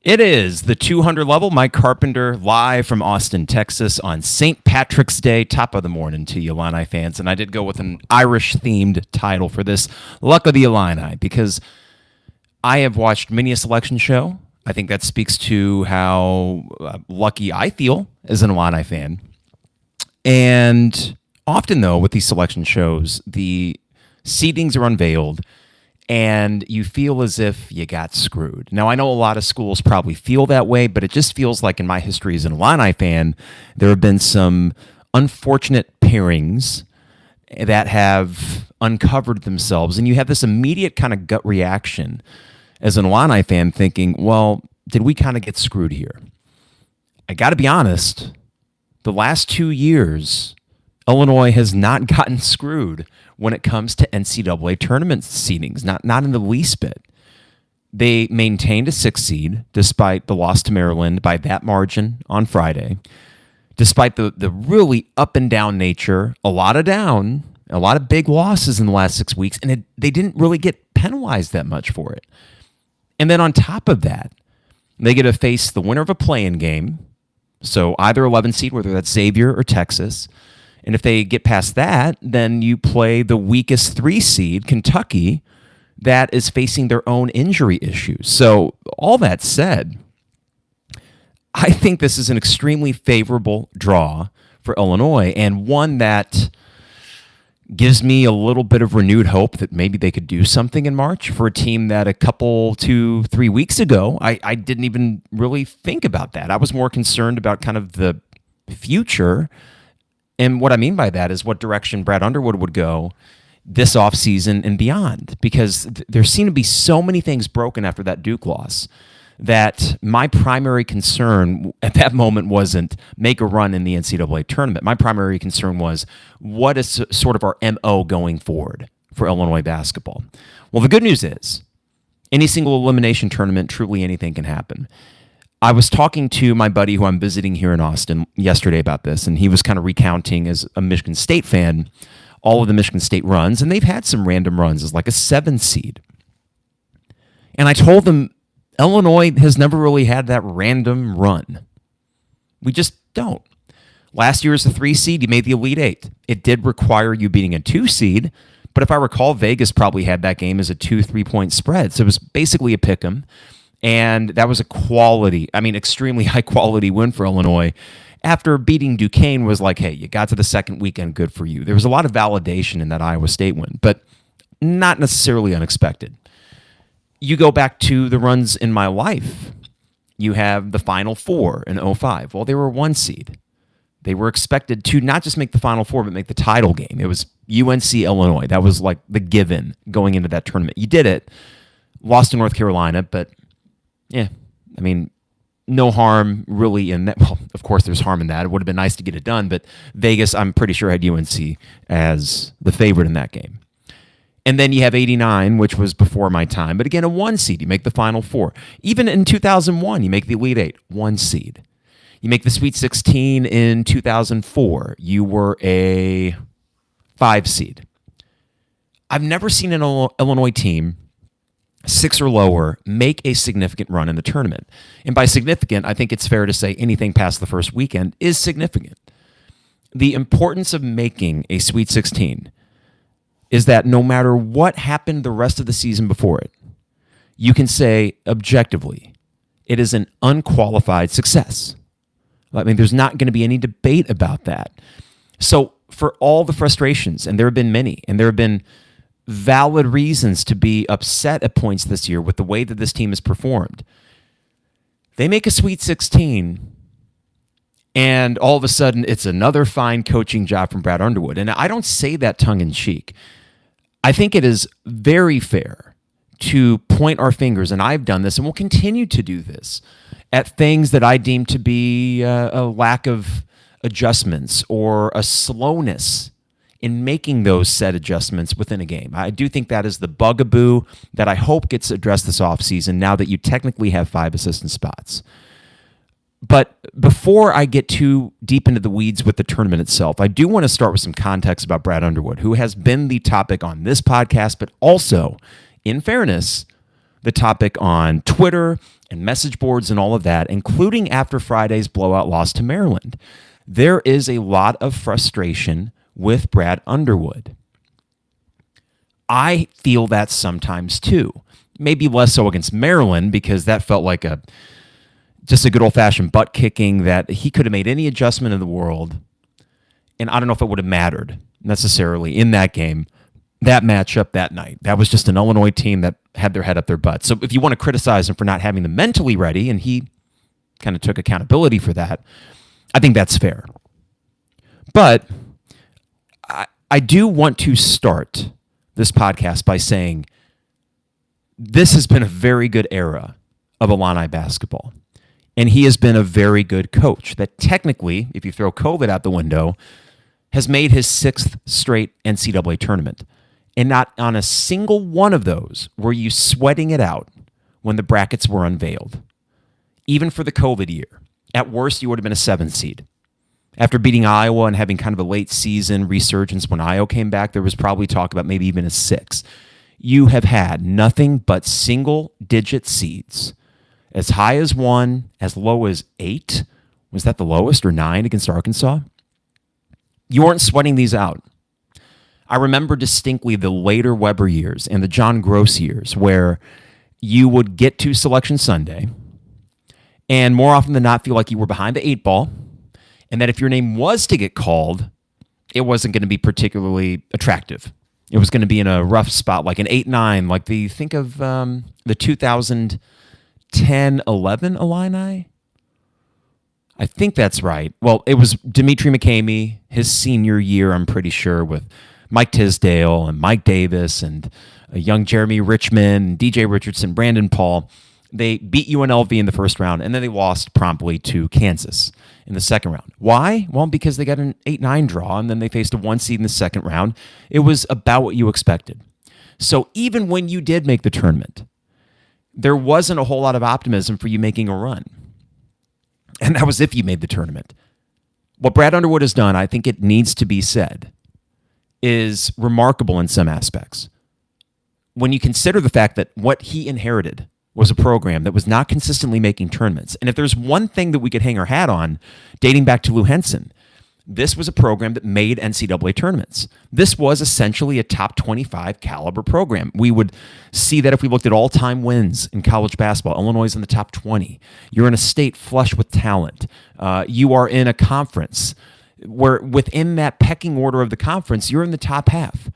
It is the 200 level. Mike Carpenter live from Austin, Texas on St. Patrick's Day. Top of the morning to you, Illini fans. And I did go with an Irish-themed title for this, Luck of the Illini, because I have watched many a selection show. I think that speaks to how lucky I feel as an Illini fan. And often, though, with these selection shows, the seedings are unveiled, and you feel as if you got screwed. Now, I know a lot of schools probably feel that way, but it just feels like in my history as an Illini fan, there have been some unfortunate pairings that have uncovered themselves, and you have this immediate kind of gut reaction as an Illini fan thinking, well, did we kind of get screwed here? I got to be honest, the last 2 years, Illinois has not gotten screwed when it comes to NCAA tournament seedings, not in the least bit. They maintained a 6 seed despite the loss to Maryland by that margin on Friday, despite the really up and down nature, a lot of big losses in the last 6 weeks, and they didn't really get penalized that much for it. And then on top of that, they get to face the winner of a play-in game, so either 11 seed, whether that's Xavier or Texas. And if they get past that, then you play the weakest 3 seed, Kentucky, that is facing their own injury issues. So all that said, I think this is an extremely favorable draw for Illinois, and one that gives me a little bit of renewed hope that maybe they could do something in March for a team that a couple, 2-3 weeks ago, I didn't even really think about that. I was more concerned about kind of the future. And what I mean by that is what direction Brad Underwood would go this offseason and beyond, because there seem to be so many things broken after that Duke loss that my primary concern at that moment wasn't make a run in the NCAA tournament. My primary concern was what is sort of our MO going forward for Illinois basketball. Well, the good news is any single elimination tournament, truly anything can happen. I was talking to my buddy who I'm visiting here in Austin yesterday about this, and he was kind of recounting as a Michigan State fan all of the Michigan State runs, and they've had some random runs as like a 7 seed. And I told him Illinois has never really had that random run. We just don't. Last year as a 3 seed, you made the Elite 8. It did require you beating a 2 seed, but if I recall, Vegas probably had that game as a 2 3-point spread. So it was basically a pick 'em. And that was extremely high-quality win for Illinois. After beating Duquesne was like, hey, you got to the second weekend, good for you. There was a lot of validation in that Iowa State win, but not necessarily unexpected. You go back to the runs in my life. You have the Final Four in 2005. Well, they were 1 seed. They were expected to not just make the Final Four, but make the title game. It was UNC Illinois. That was like the given going into that tournament. You did it. Lost to North Carolina, but yeah, I mean, no harm really in that. Well, of course, there's harm in that. It would have been nice to get it done, but Vegas, I'm pretty sure, had UNC as the favorite in that game. And then you have 89, which was before my time, but again, a 1 seed. You make the Final Four. Even in 2001, you make the Elite 8, 1 seed. You make the Sweet 16 in 2004. You were a 5 seed. I've never seen an Illinois team 6 or lower make a significant run in the tournament. And by significant, I think it's fair to say anything past the first weekend is significant. The importance of making a Sweet 16 is that no matter what happened the rest of the season before it, you can say objectively, it is an unqualified success. I mean, there's not going to be any debate about that. So for all the frustrations, and there have been many, and there have been valid reasons to be upset at points this year with the way that this team has performed, they make a Sweet 16, and all of a sudden it's another fine coaching job from Brad Underwood. And I don't say that tongue-in-cheek. I think it is very fair to point our fingers, and I've done this and will continue to do this, at things that I deem to be a lack of adjustments or a slowness in making those set adjustments within a game. I do think that is the bugaboo that I hope gets addressed this offseason now that you technically have 5 assistant spots. But before I get too deep into the weeds with the tournament itself, I do want to start with some context about Brad Underwood, who has been the topic on this podcast, but also, in fairness, the topic on Twitter and message boards and all of that, including after Friday's blowout loss to Maryland. There is a lot of frustration with Brad Underwood. I feel that sometimes too. Maybe less so against Maryland because that felt like just a good old-fashioned butt kicking that he could have made any adjustment in the world, and I don't know if it would have mattered necessarily in that game, that matchup that night. That was just an Illinois team that had their head up their butt. So if you want to criticize him for not having them mentally ready, and he kind of took accountability for that, I think that's fair. But I do want to start this podcast by saying this has been a very good era of Illini basketball. And he has been a very good coach that technically, if you throw COVID out the window, has made his 6th straight NCAA tournament. And not on a single one of those were you sweating it out when the brackets were unveiled. Even for the COVID year. At worst, you would have been a 7 seed. After beating Iowa and having kind of a late season resurgence when Iowa came back, there was probably talk about maybe even a 6. You have had nothing but single-digit seeds. As high as 1, as low as 8. Was that the lowest, or 9 against Arkansas? You weren't sweating these out. I remember distinctly the later Weber years and the John Gross years where you would get to Selection Sunday and more often than not feel like you were behind the 8 ball, and that if your name was to get called, it wasn't going to be particularly attractive. It was going to be in a rough spot, like an 8-9, like think of the 2010-11 Illini. I think that's right. Well, it was Dimitri McCamey, his senior year, I'm pretty sure, with Mike Tisdale and Mike Davis and a young Jeremy Richmond, DJ Richardson, Brandon Paul. They beat UNLV in the first round, and then they lost promptly to Kansas in the second round. Why? Well, because they got an 8-9 draw, and then they faced a 1 seed in the second round. It was about what you expected. So even when you did make the tournament, there wasn't a whole lot of optimism for you making a run. And that was if you made the tournament. What Brad Underwood has done, I think it needs to be said, is remarkable in some aspects. When you consider the fact that what he inherited was a program that was not consistently making tournaments. And if there's one thing that we could hang our hat on, dating back to Lou Henson, this was a program that made NCAA tournaments. This was essentially a top 25 caliber program. We would see that if we looked at all-time wins in college basketball. Illinois is in the top 20. You're in a state flush with talent. You are in a conference where within that pecking order of the conference, you're in the top half.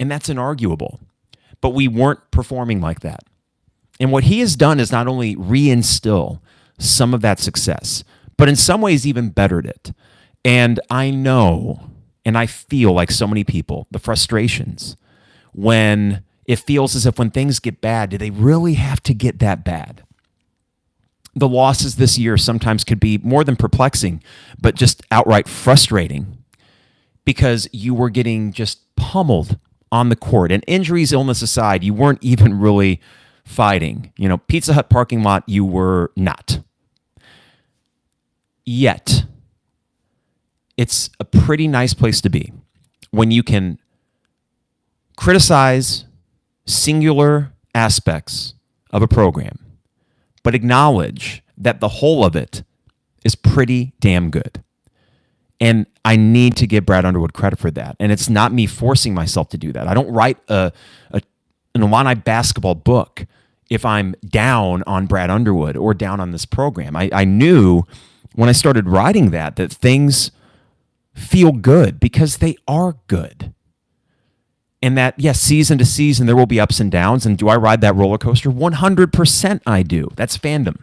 And that's inarguable. But we weren't performing like that. And what he has done is not only reinstill some of that success, but in some ways even bettered it. And I know, and I feel like so many people, the frustrations when it feels as if when things get bad, do they really have to get that bad? The losses this year sometimes could be more than perplexing, but just outright frustrating because you were getting just pummeled on the court. And injuries, illness aside, you weren't even really fighting. You know, Pizza Hut parking lot, you were not. Yet, it's a pretty nice place to be when you can criticize singular aspects of a program, but acknowledge that the whole of it is pretty damn good. And I need to give Brad Underwood credit for that. And it's not me forcing myself to do that. I don't write an Illini basketball book if I'm down on Brad Underwood or down on this program. I knew when I started writing that things feel good because they are good. And that, yes, season to season, there will be ups and downs. And do I ride that roller coaster? 100% I do. That's fandom.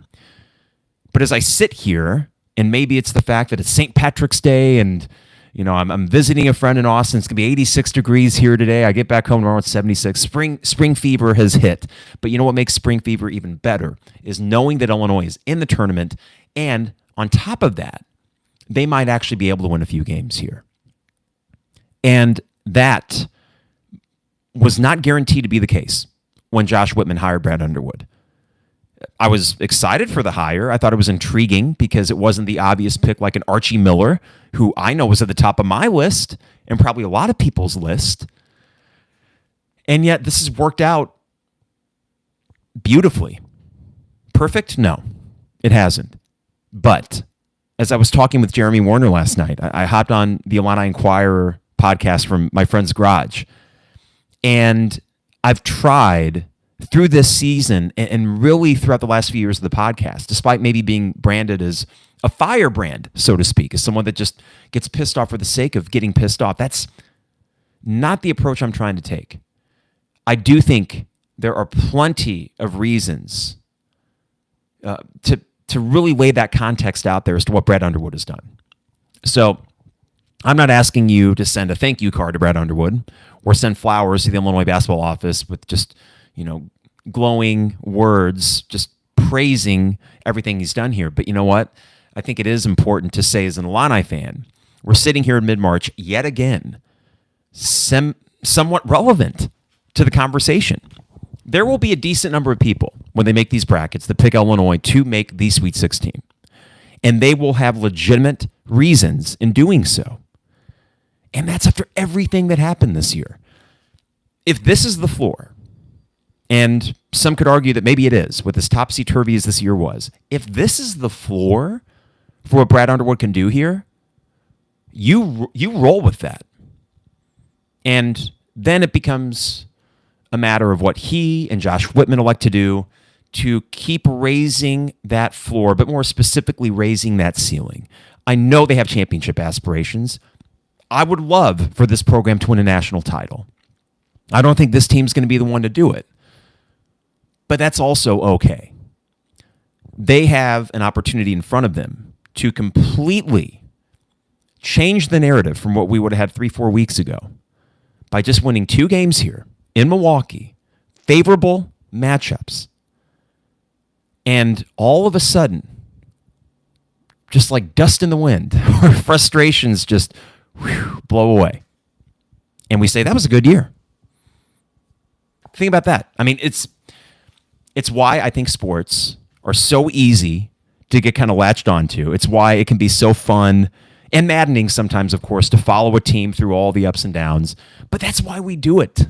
But as I sit here, and maybe it's the fact that it's St. Patrick's Day and, you know, I'm visiting a friend in Austin. It's going to be 86 degrees here today. I get back home tomorrow, it's 76. Spring fever has hit. But you know what makes spring fever even better is knowing that Illinois is in the tournament. And on top of that, they might actually be able to win a few games here. And that was not guaranteed to be the case when Josh Whitman hired Brad Underwood. I was excited for the hire. I thought it was intriguing because it wasn't the obvious pick like an Archie Miller, who I know was at the top of my list and probably a lot of people's list. And yet this has worked out beautifully. Perfect? No, it hasn't. But as I was talking with Jeremy Warner last night, I hopped on the Illini Inquirer podcast from my friend's garage, and I've tried through this season and really throughout the last few years of the podcast, despite maybe being branded as a firebrand, so to speak, as someone that just gets pissed off for the sake of getting pissed off. That's not the approach I'm trying to take. I do think there are plenty of reasons to really lay that context out there as to what Brad Underwood has done. So I'm not asking you to send a thank you card to Brad Underwood or send flowers to the Illinois basketball office with just, glowing words, just praising everything he's done here. But you know what? I think it is important to say as an Illini fan, we're sitting here in mid-March yet again, somewhat relevant to the conversation. There will be a decent number of people when they make these brackets that pick Illinois to make the Sweet 16. And they will have legitimate reasons in doing so. And that's after everything that happened this year. If this is the floor, and some could argue that maybe it is, with as topsy-turvy as this year was, if this is the floor for what Brad Underwood can do here, you roll with that. And then it becomes a matter of what he and Josh Whitman elect to do to keep raising that floor, but more specifically raising that ceiling. I know they have championship aspirations. I would love for this program to win a national title. I don't think this team's going to be the one to do it. But that's also okay. They have an opportunity in front of them to completely change the narrative from what we would have had 3-4 weeks ago by just winning 2 games here in Milwaukee, favorable matchups. And all of a sudden, just like dust in the wind, our frustrations just blow away. And we say, that was a good year. Think about that. I mean, it's why I think sports are so easy to get kind of latched onto. It's why it can be so fun and maddening sometimes, of course, to follow a team through all the ups and downs. But that's why we do it.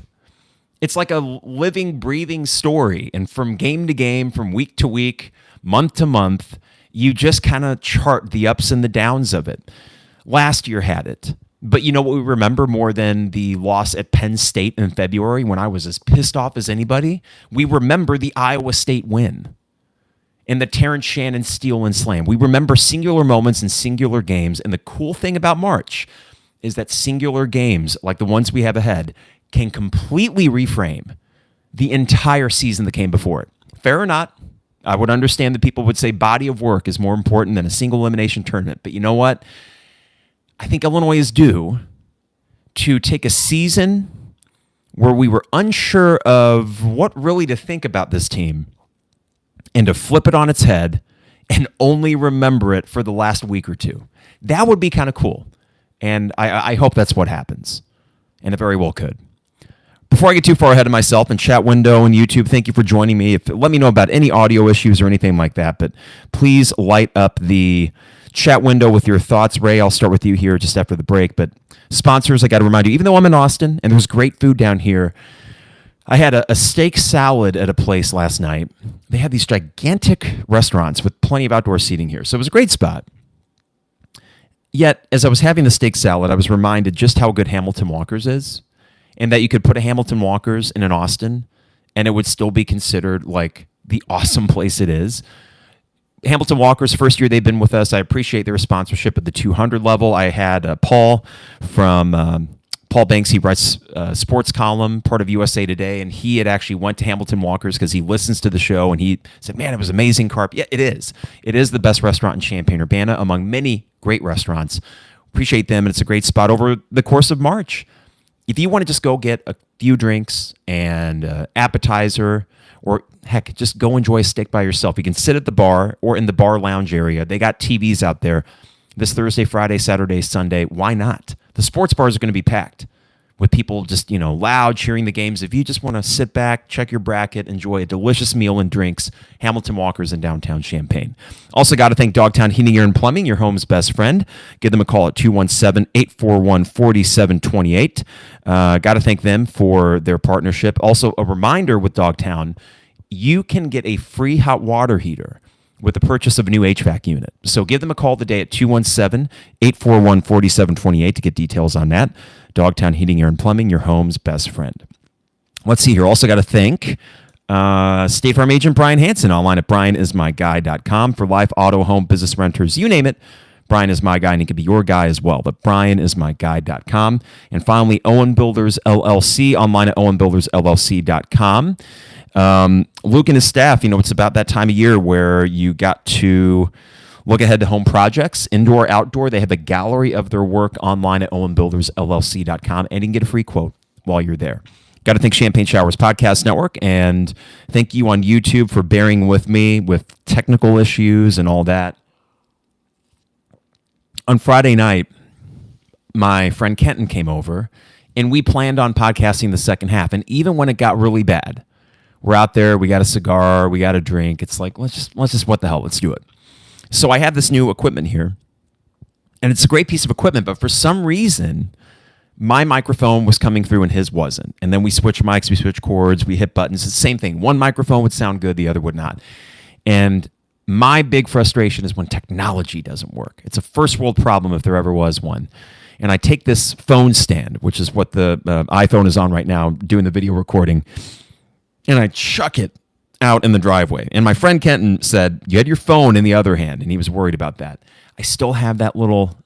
It's like a living, breathing story. And from game to game, from week to week, month to month, you just kind of chart the ups and the downs of it. Last year had it. But you know what we remember more than the loss at Penn State in February when I was as pissed off as anybody? We remember the Iowa State win and the Terrence Shannon steal and slam. We remember singular moments and singular games. And the cool thing about March is that singular games, like the ones we have ahead, can completely reframe the entire season that came before it. Fair or not, I would understand that people would say body of work is more important than a single elimination tournament. But you know what? I think Illinois is due to take a season where we were unsure of what really to think about this team and to flip it on its head and only remember it for the last week or two. That would be kind of cool. And I hope that's what happens. And it very well could. Before I get too far ahead of myself in chat window and YouTube, thank you for joining me. Let me know about any audio issues or anything like that. But please light up the chat window with your thoughts. Ray, I'll start with you here just after the break. But sponsors, I got to remind you, even though I'm in Austin and there's great food down here, I had a steak salad at a place last night. They have these gigantic restaurants with plenty of outdoor seating here. So it was a great spot. Yet, as I was having the steak salad, I was reminded just how good Hamilton Walker's is, and that you could put a Hamilton Walker's in an Austin, and it would still be considered like the awesome place it is. Hamilton Walker's first year they've been with us. I appreciate their sponsorship at the 200 level. I had Paul from Paul Banks. He writes a sports column, part of USA Today, and he had actually went to Hamilton Walker's because he listens to the show, and he said, man, it was amazing, Carp. Yeah, it is. It is the best restaurant in Champaign-Urbana among many great restaurants. Appreciate them, and it's a great spot over the course of March. If you want to just go get a few drinks and appetizer, or heck, just go enjoy a steak by yourself, you can sit at the bar or in the bar lounge area. They got TVs out there this Thursday, Friday, Saturday, Sunday. Why not? The sports bars are going to be packed with people just, loud cheering the games. If you just want to sit back, check your bracket, enjoy a delicious meal and drinks, Hamilton Walker's in downtown Champaign. Also got to thank Dogtown Heating, Air, and Plumbing, your home's best friend. Give them a call at 217-841-4728. Got to thank them for their partnership. Also, a reminder with Dogtown, you can get a free hot water heater with the purchase of a new HVAC unit. So give them a call today at 217-841-4728 to get details on that. Dogtown Heating, Air, and Plumbing, your home's best friend. Let's see here. Also got to thank State Farm agent Brian Hansen, online at brianismyguy.com for life, auto, home, business, renters, you name it. Brian is my guy, and he could be your guy as well, but brianismyguy.com. And finally, Owen Builders LLC, online at owenbuildersllc.com. Luke and his staff, it's about that time of year where you got to look ahead to home projects, indoor, outdoor. They have a gallery of their work online at owenbuildersllc.com, and you can get a free quote while you're there. Got to thank Champagne Showers Podcast Network, and thank you on YouTube for bearing with me with technical issues and all that. On Friday night, my friend Kenton came over, and we planned on podcasting the second half. And even when it got really bad, we're out there, we got a cigar, we got a drink. It's like, let's just what the hell, let's do it. So I have this new equipment here, and it's a great piece of equipment, but for some reason, my microphone was coming through and his wasn't. And then we switch mics, we switch cords, we hit buttons. It's the same thing. One microphone would sound good, the other would not. And my big frustration is when technology doesn't work. It's a first world problem if there ever was one. And I take this phone stand, which is what the iPhone is on right now, doing the video recording, and I chuck it out in the driveway. And my friend Kenton said, you had your phone in the other hand, and he was worried about that. I still have that little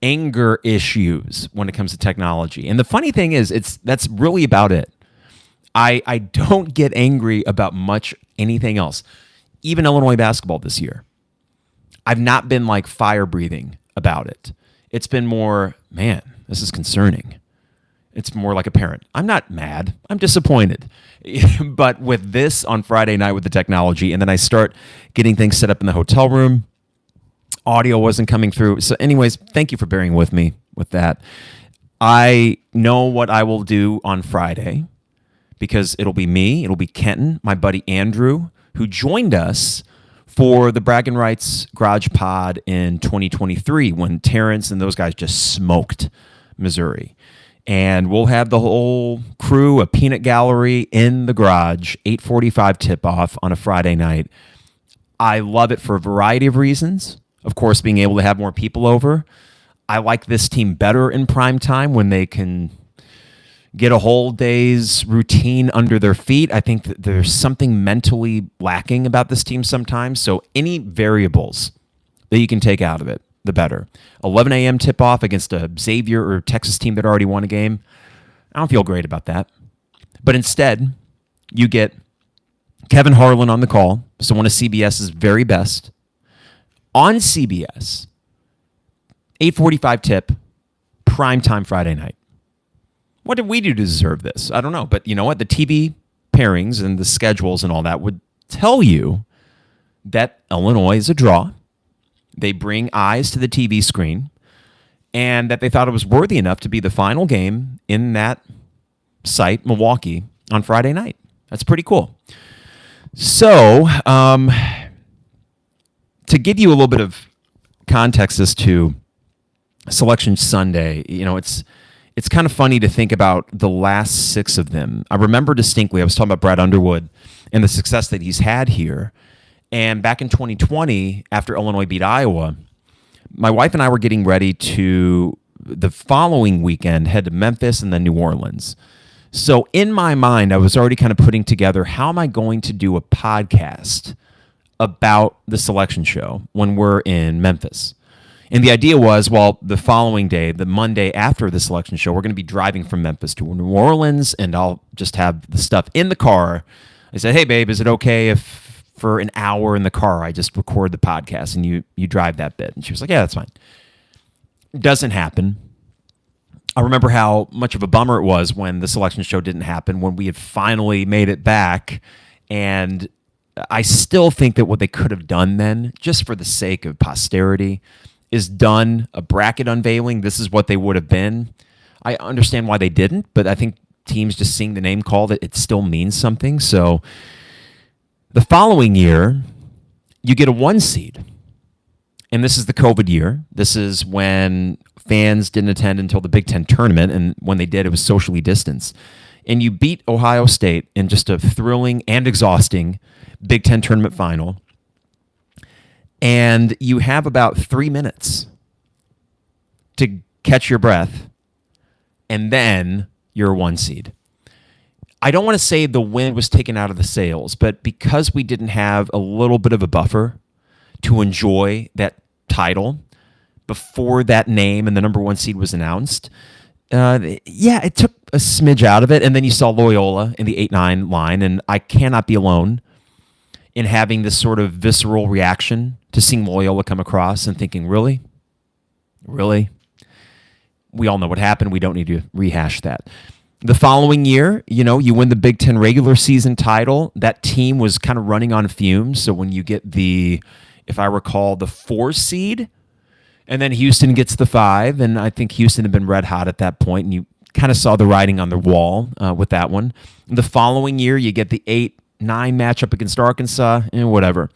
anger issues when it comes to technology. And the funny thing is, that's really about it. I don't get angry about much anything else. Even Illinois basketball this year, I've not been like fire breathing about it. It's been more, man, this is concerning. It's more like a parent. I'm not mad. I'm disappointed. But with this on Friday night with the technology, and then I start getting things set up in the hotel room, audio wasn't coming through. So anyways, thank you for bearing with me with that. I know what I will do on Friday because it'll be me, it'll be Kenton, my buddy Andrew, who joined us for the Braggin' Rights Garage Pod in 2023 when Terrence and those guys just smoked Missouri. And we'll have the whole crew, a peanut gallery in the garage, 8:45 tip-off on a Friday night. I love it for a variety of reasons. Of course, being able to have more people over. I like this team better in prime time when they can get a whole day's routine under their feet. I think that there's something mentally lacking about this team sometimes. So any variables that you can take out of it, the better. 11 a.m. tip-off against a Xavier or Texas team that already won a game. I don't feel great about that. But instead, you get Kevin Harlan on the call, so one of CBS's very best, on CBS, 8:45 tip, primetime Friday night. What did we do to deserve this? I don't know. But you know what? The TV pairings and the schedules and all that would tell you that Illinois is a draw. They bring eyes to the TV screen, and that they thought it was worthy enough to be the final game in that site, Milwaukee, on Friday night. That's pretty cool. So, to give you a little bit of context as to Selection Sunday, it's kind of funny to think about the last six of them. I remember distinctly, I was talking about Brad Underwood and the success that he's had here. And back in 2020, after Illinois beat Iowa, my wife and I were getting ready to, the following weekend, head to Memphis and then New Orleans. So in my mind, I was already kind of putting together, how am I going to do a podcast about the selection show when we're in Memphis? And the idea was, well, the following day, the Monday after the selection show, we're going to be driving from Memphis to New Orleans, and I'll just have the stuff in the car. I said, hey, babe, is it okay if for an hour in the car I just record the podcast and you drive that bit? And she was like, yeah, that's fine. Doesn't happen. I remember how much of a bummer it was when the selection show didn't happen, when we had finally made it back. And I still think that what they could have done then, just for the sake of posterity, is done a bracket unveiling. This is what they would have been. I understand why they didn't, but I think teams just seeing the name called, it still means something. So the following year, you get a 1 seed. And this is the COVID year. This is when fans didn't attend until the Big Ten tournament, and when they did, it was socially distanced. and you beat Ohio State in just a thrilling and exhausting Big Ten tournament final, and you have about 3 minutes to catch your breath, and then you're a 1 seed. I don't want to say the wind was taken out of the sails, but because we didn't have a little bit of a buffer to enjoy that title before that name and the number 1 seed was announced, it took a smidge out of it. And then you saw Loyola in the 8-9 line, and I cannot be alone in having this sort of visceral reaction to seeing Loyola come across and thinking, really? Really? We all know what happened. We don't need to rehash that. The following year, you win the Big Ten regular season title. That team was kind of running on fumes. So when you get if I recall, the 4 seed, and then Houston gets the 5, and I think Houston had been red hot at that point, and you kind of saw the writing on the wall with that one. The following year, you get the 8-9 matchup against Arkansas, and whatever.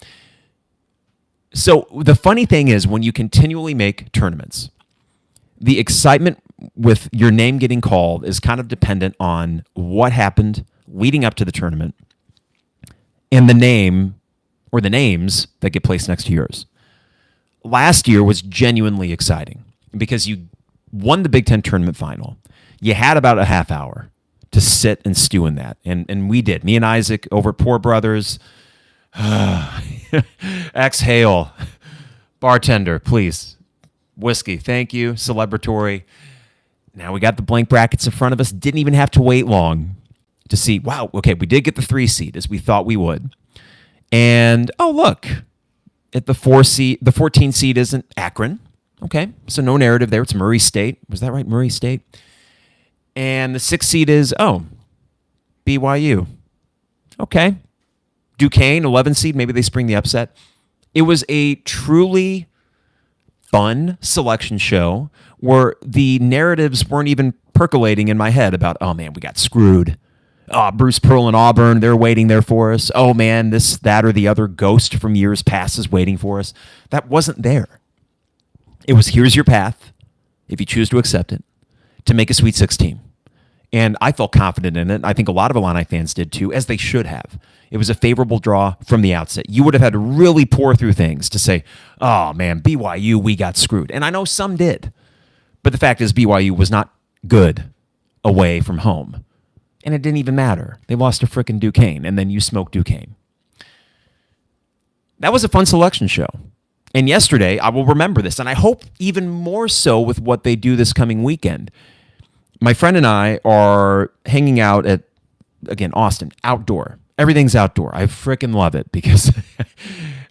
So the funny thing is, when you continually make tournaments, the excitement with your name getting called is kind of dependent on what happened leading up to the tournament and the name or the names that get placed next to yours. Last year was genuinely exciting because you won the Big Ten tournament final. You had about a half hour to sit and stew in that, and we did. Me and Isaac over at Poor Brothers. Exhale. Bartender, please. Whiskey, thank you. Celebratory. Now we got the blank brackets in front of us. Didn't even have to wait long to see, wow, okay, we did get the 3 seed as we thought we would. And, oh, look, at the 14 seed isn't Akron. Okay, so no narrative there. It's Murray State. Was that right? Murray State. And the 6 seed is, BYU. Okay. Duquesne, 11 seed. Maybe they spring the upset. It was a truly fun selection show where the narratives weren't even percolating in my head about, oh, man, we got screwed. Oh, Bruce Pearl and Auburn, they're waiting there for us. Oh, man, this, that, or the other ghost from years past is waiting for us. That wasn't there. It was, here's your path, if you choose to accept it, to make a Sweet 16. And I felt confident in it. I think a lot of Illini fans did too, as they should have. It was a favorable draw from the outset. You would have had to really pour through things to say, oh, man, BYU, we got screwed. And I know some did. But the fact is BYU was not good away from home. And it didn't even matter. They lost to frickin' Duquesne, and then you smoked Duquesne. That was a fun selection show. And yesterday, I will remember this, and I hope even more so with what they do this coming weekend. My friend and I are hanging out at, again, Austin, outdoor. Everything's outdoor. I frickin' love it because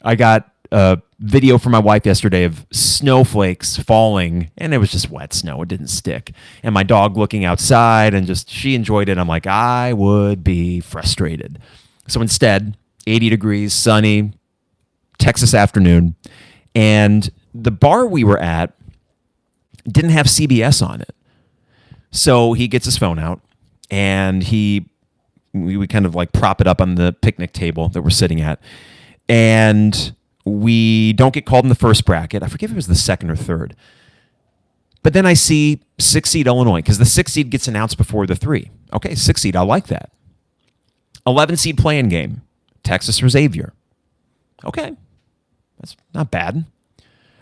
I got a video from my wife yesterday of snowflakes falling, and it was just wet snow. It didn't stick. And my dog looking outside, and just she enjoyed it. I'm like, I would be frustrated. So instead, 80 degrees, sunny, Texas afternoon, and the bar we were at didn't have CBS on it. So he gets his phone out, and we kind of like prop it up on the picnic table that we're sitting at, and we don't get called in the first bracket. I forget if it was the second or third. But then I see 6 seed Illinois, because the 6 seed gets announced before the 3. Okay, 6 seed, I like that. 11 seed play-in game, Texas or Xavier. Okay, that's not bad.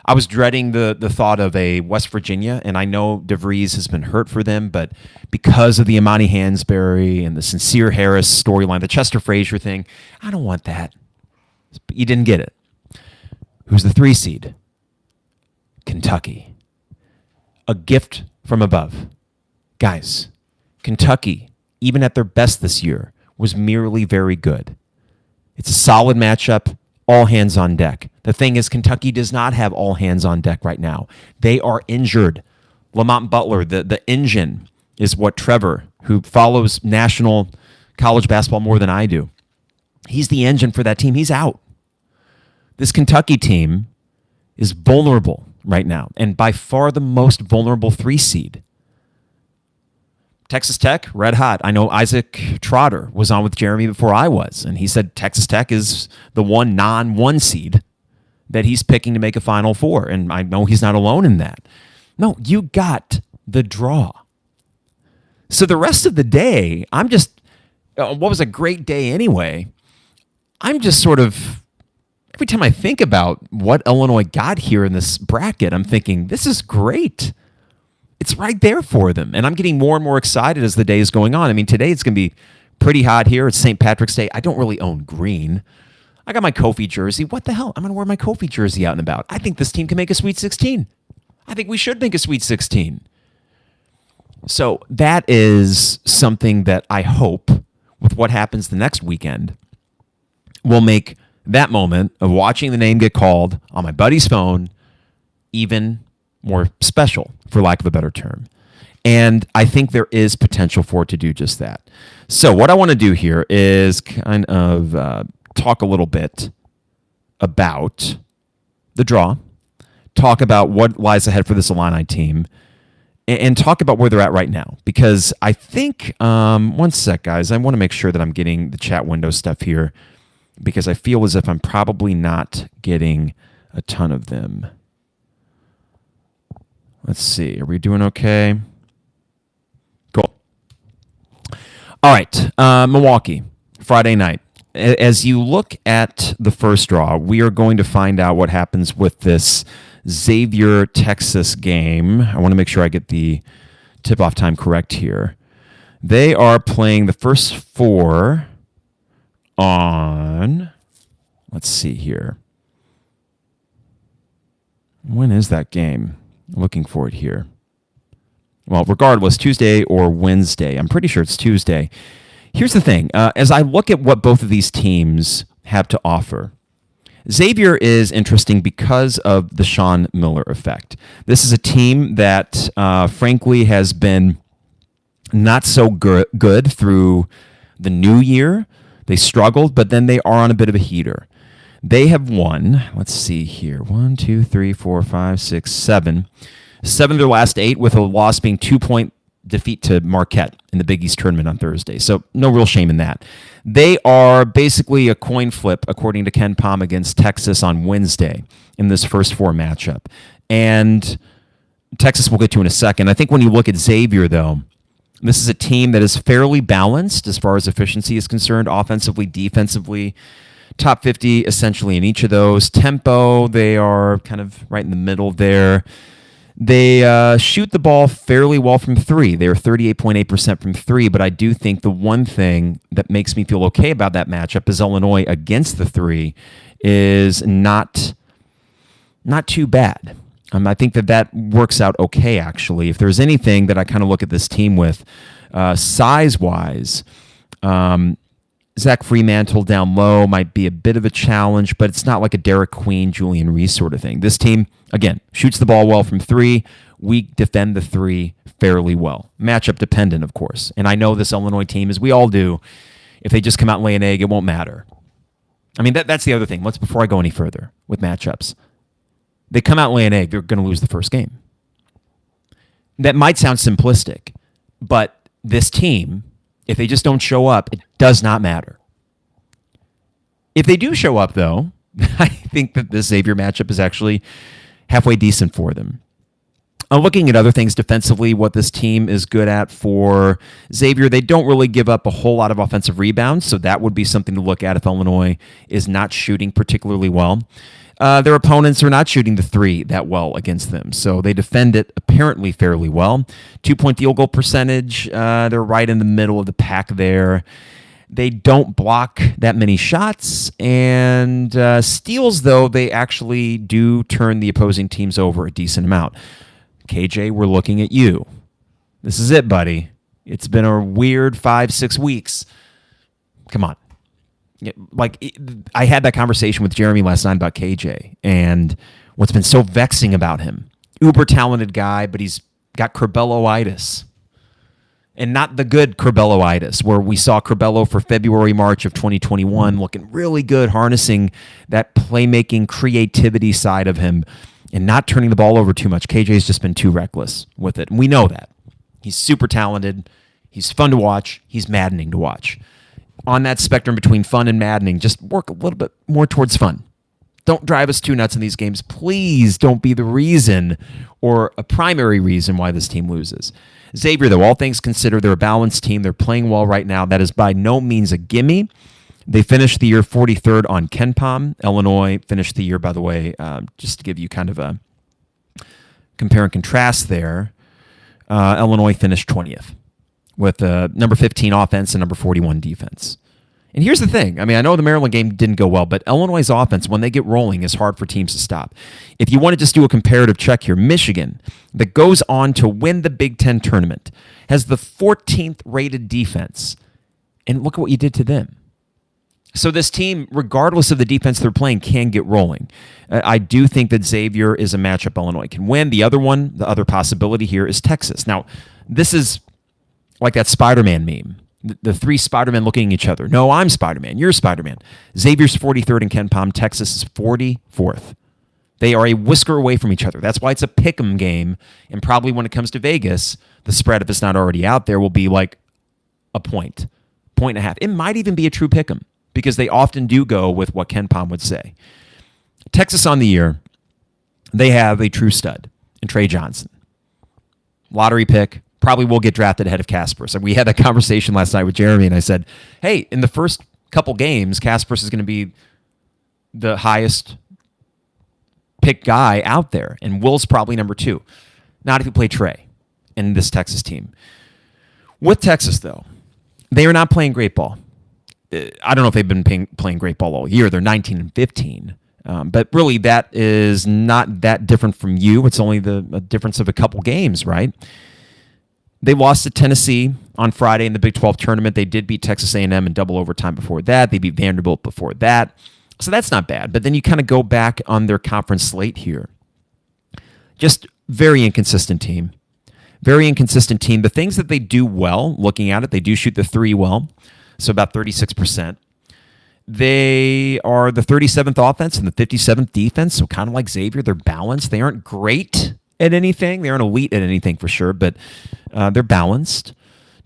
I was dreading the thought of a West Virginia, and I know DeVries has been hurt for them, but because of the Imani Hansberry and the Sincere Harris storyline, the Chester Frazier thing, I don't want that. But you didn't get it. Who's the 3 seed? Kentucky. A gift from above. Guys, Kentucky, even at their best this year, was merely very good. It's a solid matchup. All hands on deck. The thing is, Kentucky does not have all hands on deck right now. They are injured. Lamont Butler, the engine, is what Trevor, who follows national college basketball more than I do, he's the engine for that team. He's out. This Kentucky team is vulnerable right now, and by far the most vulnerable 3 seed. Texas Tech, red hot. I know Isaac Trotter was on with Jeremy before I was, and he said Texas Tech is the one non-1 seed that he's picking to make a Final Four, and I know he's not alone in that. No, you got the draw. So the rest of the day, I'm just, what was a great day anyway. I'm just sort of, every time I think about what Illinois got here in this bracket, I'm thinking, this is great. It's right there for them. And I'm getting more and more excited as the day is going on. I mean, today it's going to be pretty hot here. It's St. Patrick's Day. I don't really own green. I got my Kofi jersey. What the hell? I'm going to wear my Kofi jersey out and about. I think this team can make a Sweet 16. I think we should make a Sweet 16. So that is something that I hope, with what happens the next weekend, will make that moment of watching the name get called on my buddy's phone even more special, for lack of a better term. And I think there is potential for it to do just that. So what I want to do here is kind of talk a little bit about the draw, talk about what lies ahead for this Illini team, and talk about where they're at right now. Because I think, one sec, guys, I want to make sure that I'm getting the chat window stuff here, because I feel as if I'm probably not getting a ton of them. Let's see. Are we doing okay? Cool. All right. Milwaukee, Friday night. As you look at the first draw, we are going to find out what happens with this Xavier, Texas game. I want to make sure I get the tip-off time correct here. They are playing the first four on, let's see here. When is that game? Looking for it here. Well, regardless, Tuesday or Wednesday. I'm pretty sure it's Tuesday. Here's the thing. As I look at what both of these teams have to offer, Xavier is interesting because of the Sean Miller effect. This is a team that, frankly, has been not so good through the new year. They struggled, but then they are on a bit of a heater. They have won, let's see here, 1, 2, 3, 4, 5, 6, 7. 7 of their last 8, with a loss being 2-point defeat to Marquette in the Big East tournament on Thursday. So no real shame in that. They are basically a coin flip, according to Ken Pom, against Texas on Wednesday in this first 4 matchup. And Texas we'll get to in a second. I think when you look at Xavier, though, this is a team that is fairly balanced as far as efficiency is concerned, offensively, defensively. Top 50 essentially in each of those. Tempo, they are kind of right in the middle there. They shoot the ball fairly well from 3. They are 38.8% from 3, but I do think the one thing that makes me feel okay about that matchup is Illinois against the 3 is not too bad. I think that works out okay, actually. If there's anything that I kind of look at this team with, size-wise, Zach Fremantle down low might be a bit of a challenge, but it's not like a Derek Queen, Julian Reese sort of thing. This team, again, shoots the ball well from 3. We defend the 3 fairly well. Matchup dependent, of course. And I know this Illinois team, as we all do, if they just come out and lay an egg, it won't matter. I mean, that's the other thing. Before I go any further with matchups, they come out and lay an egg, they're going to lose the first game. That might sound simplistic, but this team, if they just don't show up, it does not matter. If they do show up, though, I think that this Xavier matchup is actually halfway decent for them. Looking at other things defensively, what this team is good at for Xavier, they don't really give up a whole lot of offensive rebounds, so that would be something to look at if Illinois is not shooting particularly well. Their opponents are not shooting the 3 that well against them, so they defend it apparently fairly well. 2-point field goal percentage, they're right in the middle of the pack there. They don't block that many shots, and steals, though, they actually do turn the opposing teams over a decent amount. KJ, we're looking at you. This is it, buddy. It's been a weird 5-6 weeks. Come on. I had that conversation with Jeremy last night about KJ and what's been so vexing about him. Uber talented guy, but he's got Curbelloitis. And not the good Curbelloitis, where we saw Curbello for February, March of 2021 looking really good, harnessing that playmaking creativity side of him and not turning the ball over too much. KJ's just been too reckless with it. And we know that. He's super talented. He's fun to watch. He's maddening to watch. On that spectrum between fun and maddening, just work a little bit more towards fun. Don't drive us too nuts in these games. Please don't be the reason or a primary reason why this team loses. Xavier, though, all things considered, they're a balanced team. They're playing well right now. That is by no means a gimme. They finished the year 43rd on KenPom. Illinois finished the year, by the way, just to give you kind of a compare and contrast there. Illinois finished 20th with number 15 offense and number 41 defense. And here's the thing. I mean, I know the Maryland game didn't go well, but Illinois' offense, when they get rolling, is hard for teams to stop. If you want to just do a comparative check here, Michigan, that goes on to win the Big Ten tournament, has the 14th rated defense. And look at what you did to them. So this team, regardless of the defense they're playing, can get rolling. I do think that Xavier is a matchup Illinois can win. The other possibility here is Texas. Now, this is like that Spider-Man meme. The three Spider-Men looking at each other. No, I'm Spider-Man. You're Spider-Man. Xavier's 43rd in KenPom. Texas is 44th. They are a whisker away from each other. That's why it's a pick'em game. And probably when it comes to Vegas, the spread, if it's not already out there, will be like a point and a half. It might even be a true pick'em because they often do go with what KenPom would say. Texas on the year, they have a true stud in Trey Johnson. Lottery pick. Probably will get drafted ahead of Casper. So we had that conversation last night with Jeremy, and I said, hey, in the first couple games, Casper is going to be the highest pick guy out there, and Will's probably number 2. Not if you play Trey in this Texas team. With Texas, though, they are not playing great ball. I don't know if they've been playing great ball all year. They're 19-15. But really, that is not that different from you. It's only the difference of a couple games, right? They lost to Tennessee on Friday in the Big 12 tournament. They did beat Texas A&M in double overtime before that. They beat Vanderbilt before that. So that's not bad. But then you kind of go back on their conference slate here. Just very inconsistent team. Very inconsistent team. The things that they do well, looking at it, they do shoot the three well, so about 36%. They are the 37th offense and the 57th defense, so kind of like Xavier. They're balanced. They aren't great at anything. They aren't elite at anything for sure, but they're balanced.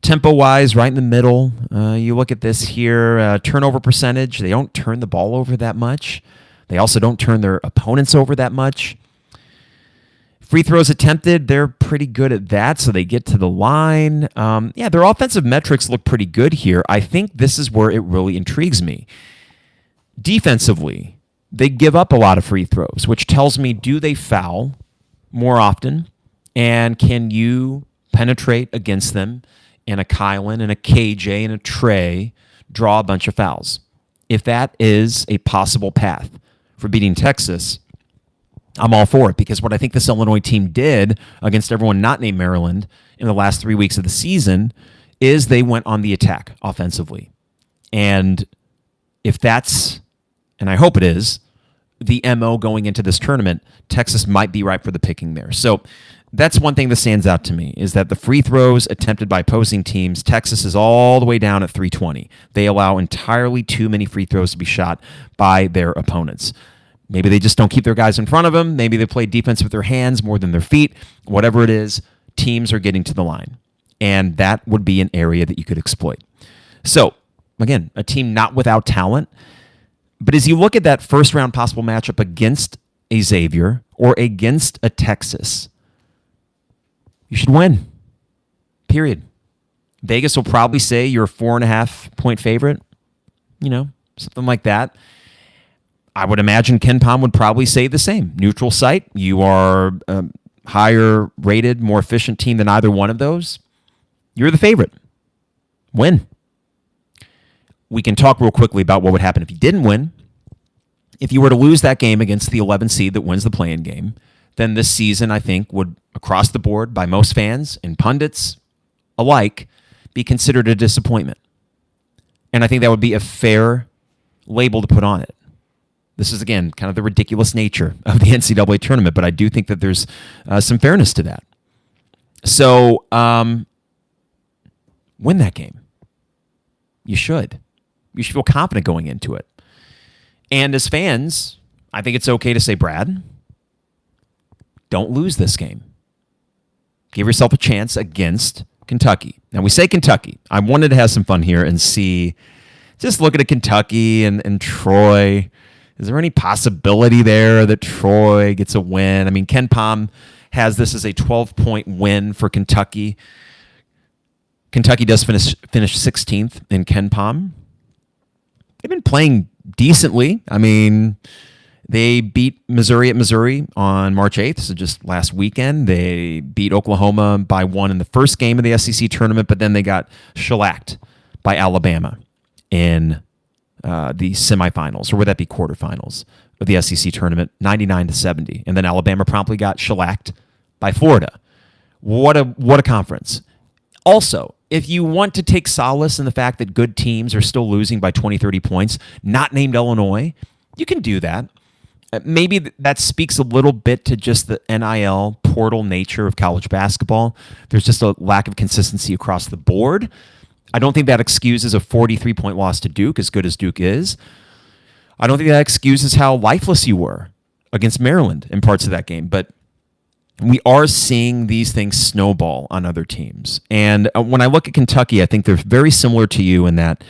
Tempo-wise, right in the middle. You look at this here, turnover percentage. They don't turn the ball over that much. They also don't turn their opponents over that much. Free throws attempted, they're pretty good at that, so they get to the line. Their offensive metrics look pretty good here. I think this is where it really intrigues me. Defensively, they give up a lot of free throws, which tells me, do they foul more often? And can you penetrate against them and a Kylan and a KJ and a Trey draw a bunch of fouls? If that is a possible path for beating Texas, I'm all for it, because what I think this Illinois team did against everyone not named Maryland in the last 3 weeks of the season is they went on the attack offensively. And if that's, and I hope it is, the MO going into this tournament, Texas might be ripe for the picking there. So that's one thing that stands out to me, is that the free throws attempted by opposing teams, Texas is all the way down at 320. They allow entirely too many free throws to be shot by their opponents. Maybe they just don't keep their guys in front of them. Maybe they play defense with their hands more than their feet. Whatever it is, teams are getting to the line. And that would be an area that you could exploit. So, again, a team not without talent. But as you look at that first round possible matchup against a Xavier or against a Texas, you should win. Period. Vegas will probably say you're a 4.5 point favorite. Something like that. I would imagine KenPom would probably say the same. Neutral site. You are a higher rated, more efficient team than either one of those. You're the favorite. Win. We can talk real quickly about what would happen if you didn't win. If you were to lose that game against the 11 seed that wins the play-in game, then this season, I think, would, across the board, by most fans and pundits alike, be considered a disappointment. And I think that would be a fair label to put on it. This is, again, kind of the ridiculous nature of the NCAA tournament, but I do think that there's some fairness to that. So, win that game. You should. You should feel confident going into it. And as fans, I think it's okay to say, Brad, don't lose this game. Give yourself a chance against Kentucky. Now, we say Kentucky. I wanted to have some fun here and see, just look at a Kentucky and Troy. Is there any possibility there that Troy gets a win? I mean, Ken Pom has this as a 12-point win for Kentucky. Kentucky does finish 16th in Ken Pom. They've been playing decently. I mean, they beat Missouri at Missouri on March 8th, so just last weekend. They beat Oklahoma by 1 in the first game of the SEC tournament, but then they got shellacked by Alabama in the semifinals, or would that be quarterfinals of the SEC tournament, 99-70. And then Alabama promptly got shellacked by Florida. What a conference. Also, if you want to take solace in the fact that good teams are still losing by 20, 30 points, not named Illinois, you can do that. Maybe that speaks a little bit to just the NIL portal nature of college basketball. There's just a lack of consistency across the board. I don't think that excuses a 43-point loss to Duke, as good as Duke is. I don't think that excuses how lifeless you were against Maryland in parts of that game. But we are seeing these things snowball on other teams. And when I look at Kentucky, I think they're very similar to you in that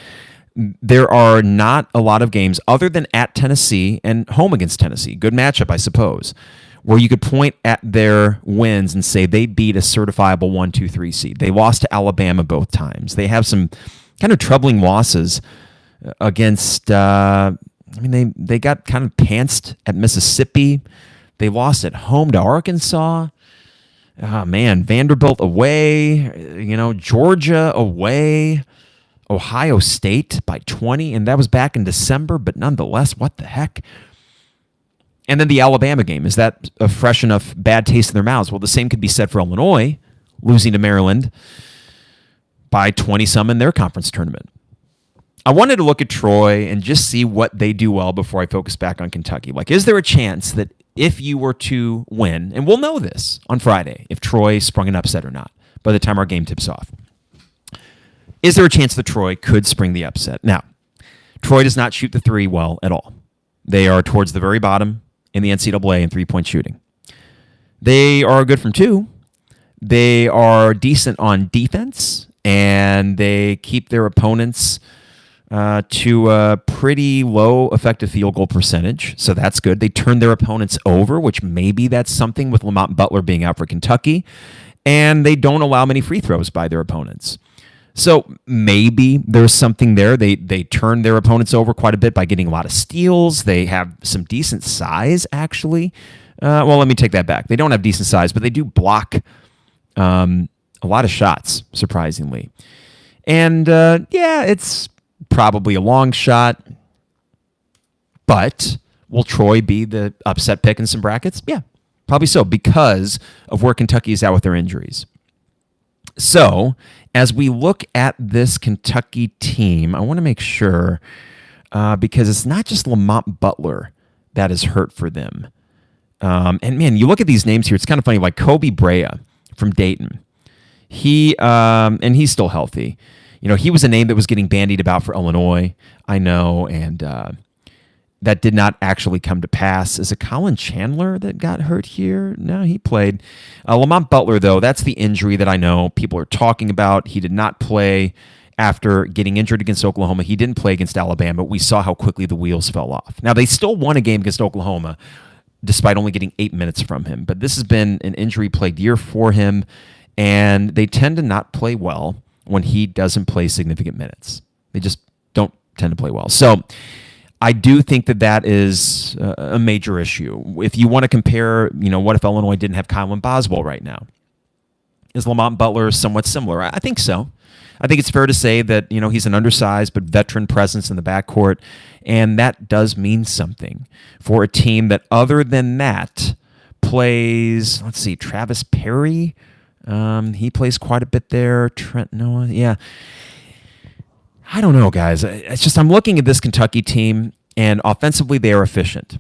there are not a lot of games other than at Tennessee and home against Tennessee. Good matchup, I suppose, where you could point at their wins and say they beat a certifiable 1, 2, 3 seed. They lost to Alabama both times. They have some kind of troubling losses against, they got kind of pantsed at Mississippi. They lost at home to Arkansas. Oh, man, Vanderbilt away, Georgia away. Ohio State by 20, and that was back in December, but nonetheless, what the heck? And then the Alabama game, is that a fresh enough bad taste in their mouths? Well, the same could be said for Illinois, losing to Maryland by 20-some in their conference tournament. I wanted to look at Troy and just see what they do well before I focus back on Kentucky. Like, is there a chance that if you were to win, and we'll know this on Friday, if Troy sprung an upset or not, by the time our game tips off, is there a chance that Troy could spring the upset? Now, Troy does not shoot the three well at all. They are towards the very bottom in the NCAA in three-point shooting. They are good from two. They are decent on defense, and they keep their opponents to a pretty low effective field goal percentage, so that's good. They turn their opponents over, which maybe that's something with Lamont Butler being out for Kentucky, and they don't allow many free throws by their opponents. So maybe there's something there. They turn their opponents over quite a bit by getting a lot of steals. They have some decent size, actually. Well, let me take that back. They don't have decent size, but they do block a lot of shots, surprisingly. And, it's probably a long shot. But will Troy be the upset pick in some brackets? Yeah, probably so, because of where Kentucky is at with their injuries. So, as we look at this Kentucky team, I want to make sure, because it's not just Lamont Butler that is hurt for them. And man, you look at these names here, it's kind of funny, like Kobe Brea from Dayton. And he's still healthy. He was a name that was getting bandied about for Illinois, I know, and that did not actually come to pass. Is it Colin Chandler that got hurt here? No, he played. Lamont Butler, though, that's the injury that I know people are talking about. He did not play after getting injured against Oklahoma. He didn't play against Alabama. We saw how quickly the wheels fell off. Now, they still won a game against Oklahoma, despite only getting 8 minutes from him. But this has been an injury-plagued year for him, and they tend to not play well when he doesn't play significant minutes. They just don't tend to play well. So I do think that is a major issue. If you want to compare, what if Illinois didn't have Kylan Boswell right now? Is Lamont Butler somewhat similar? I think so. I think it's fair to say that, he's an undersized but veteran presence in the backcourt, and that does mean something for a team that, other than that, plays, Travis Perry. He plays quite a bit there. Trent Noah, yeah. I don't know, guys. It's just I'm looking at this Kentucky team, and offensively they are efficient.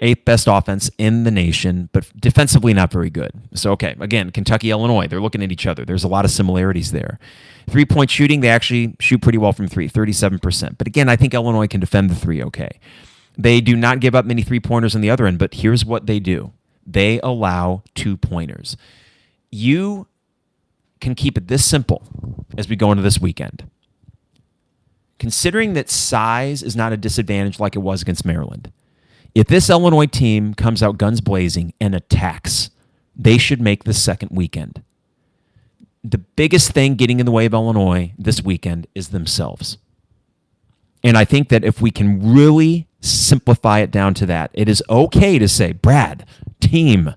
8th best offense in the nation, but defensively not very good. So, okay, again, Kentucky, Illinois, they're looking at each other. There's a lot of similarities there. 3-point shooting, they actually shoot pretty well from three, 37%. But again, I think Illinois can defend the three okay. They do not give up many three-pointers on the other end, but here's what they do. They allow 2-pointers. You can keep it this simple as we go into this weekend. Considering that size is not a disadvantage like it was against Maryland, If this Illinois team comes out guns blazing and attacks, they should make the second weekend. The biggest thing getting in the way of Illinois this weekend is themselves. And I think that if we can really simplify it down to that, it is okay to say, Brad, team,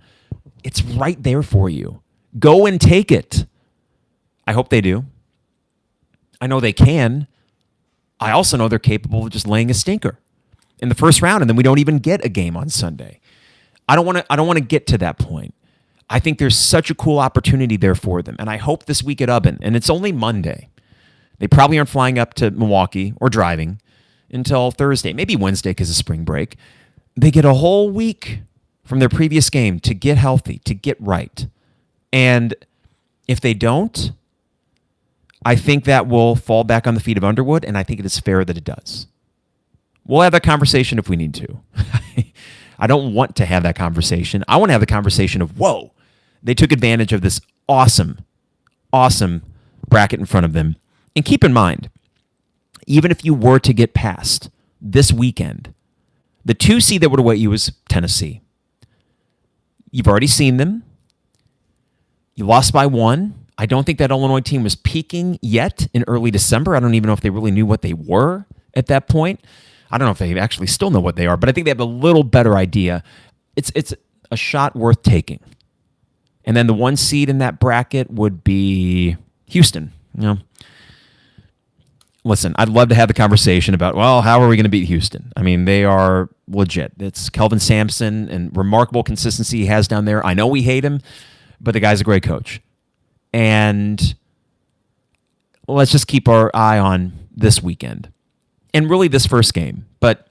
it's right there for you. Go and take it. I hope they do. I know they can. I also know they're capable of just laying a stinker in the first round, and then we don't even get a game on Sunday. I don't want to get to that point. I think there's such a cool opportunity there for them, and I hope this week at Ubben, and it's only Monday. They probably aren't flying up to Milwaukee or driving until Thursday, maybe Wednesday because of spring break. They get a whole week from their previous game to get healthy, to get right. And if they don't, I think that will fall back on the feet of Underwood, and I think it is fair that it does. We'll have that conversation if we need to. I don't want to have that conversation. I want to have the conversation of, whoa, they took advantage of this awesome bracket in front of them. And keep in mind, even if you were to get past this weekend, the 2 seed that would await you is Tennessee. You've already seen them. You lost by 1. I don't think that Illinois team was peaking yet in early December. I don't even know if they really knew what they were at that point. I don't know if they actually still know what they are, but I think they have a little better idea. It's a shot worth taking. And then the 1 seed in that bracket would be Houston. Listen, I'd love to have the conversation about, well, how are we going to beat Houston? I mean, they are legit. It's Kelvin Sampson and remarkable consistency he has down there. I know we hate him, but the guy's a great coach. And let's just keep our eye on this weekend and really this first game. But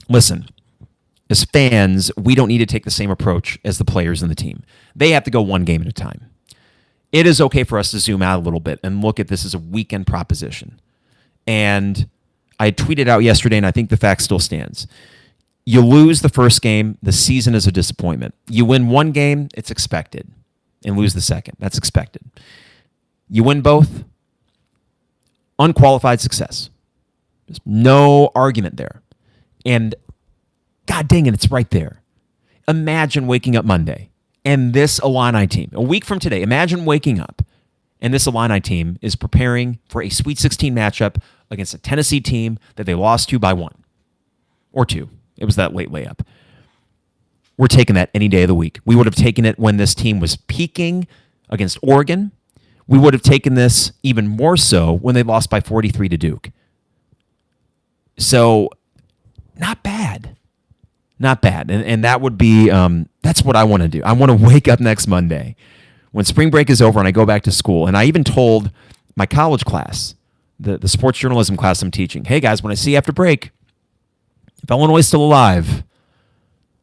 listen, as fans, we don't need to take the same approach as the players in the team. They have to go one game at a time. It is okay for us to zoom out a little bit and look at this as a weekend proposition. And I tweeted out yesterday, and I think the fact still stands. You lose the first game, the season is a disappointment. You win one game, it's expected. And lose the second, that's expected. You win both, unqualified success. There's no argument there. And God dang it, it's right there. Imagine waking up Monday and this Illini team, a week from today, imagine waking up and this Illini team is preparing for a Sweet 16 matchup against a Tennessee team that they lost to by 1 or 2. It was that late layup. We're taking that any day of the week. We would have taken it when this team was peaking against Oregon. We would have taken this even more so when they lost by 43 to Duke. So, not bad. Not bad. And that would be, that's what I want to do. I want to wake up next Monday when spring break is over and I go back to school. And I even told my college class, the sports journalism class I'm teaching, hey guys, when I see you after break, if Illinois is still alive,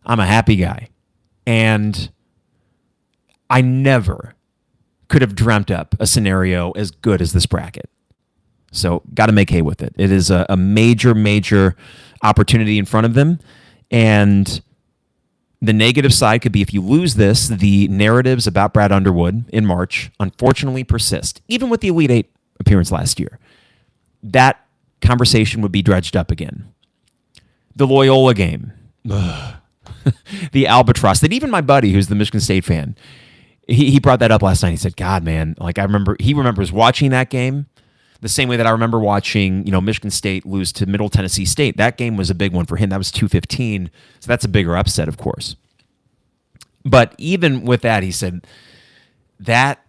I'm a happy guy. And I never could have dreamt up a scenario as good as this bracket. So got to make hay with it. It is a major, major opportunity in front of them. And the negative side could be if you lose this, the narratives about Brad Underwood in March unfortunately persist, even with the Elite Eight appearance last year. That conversation would be dredged up again. The Loyola game. The albatross. That even my buddy, who's the Michigan State fan, he brought that up last night. He said, God, man, like he remembers watching that game the same way that I remember watching, Michigan State lose to Middle Tennessee State. That game was a big one for him. That was 2-15. So that's a bigger upset, of course. But even with that, he said, that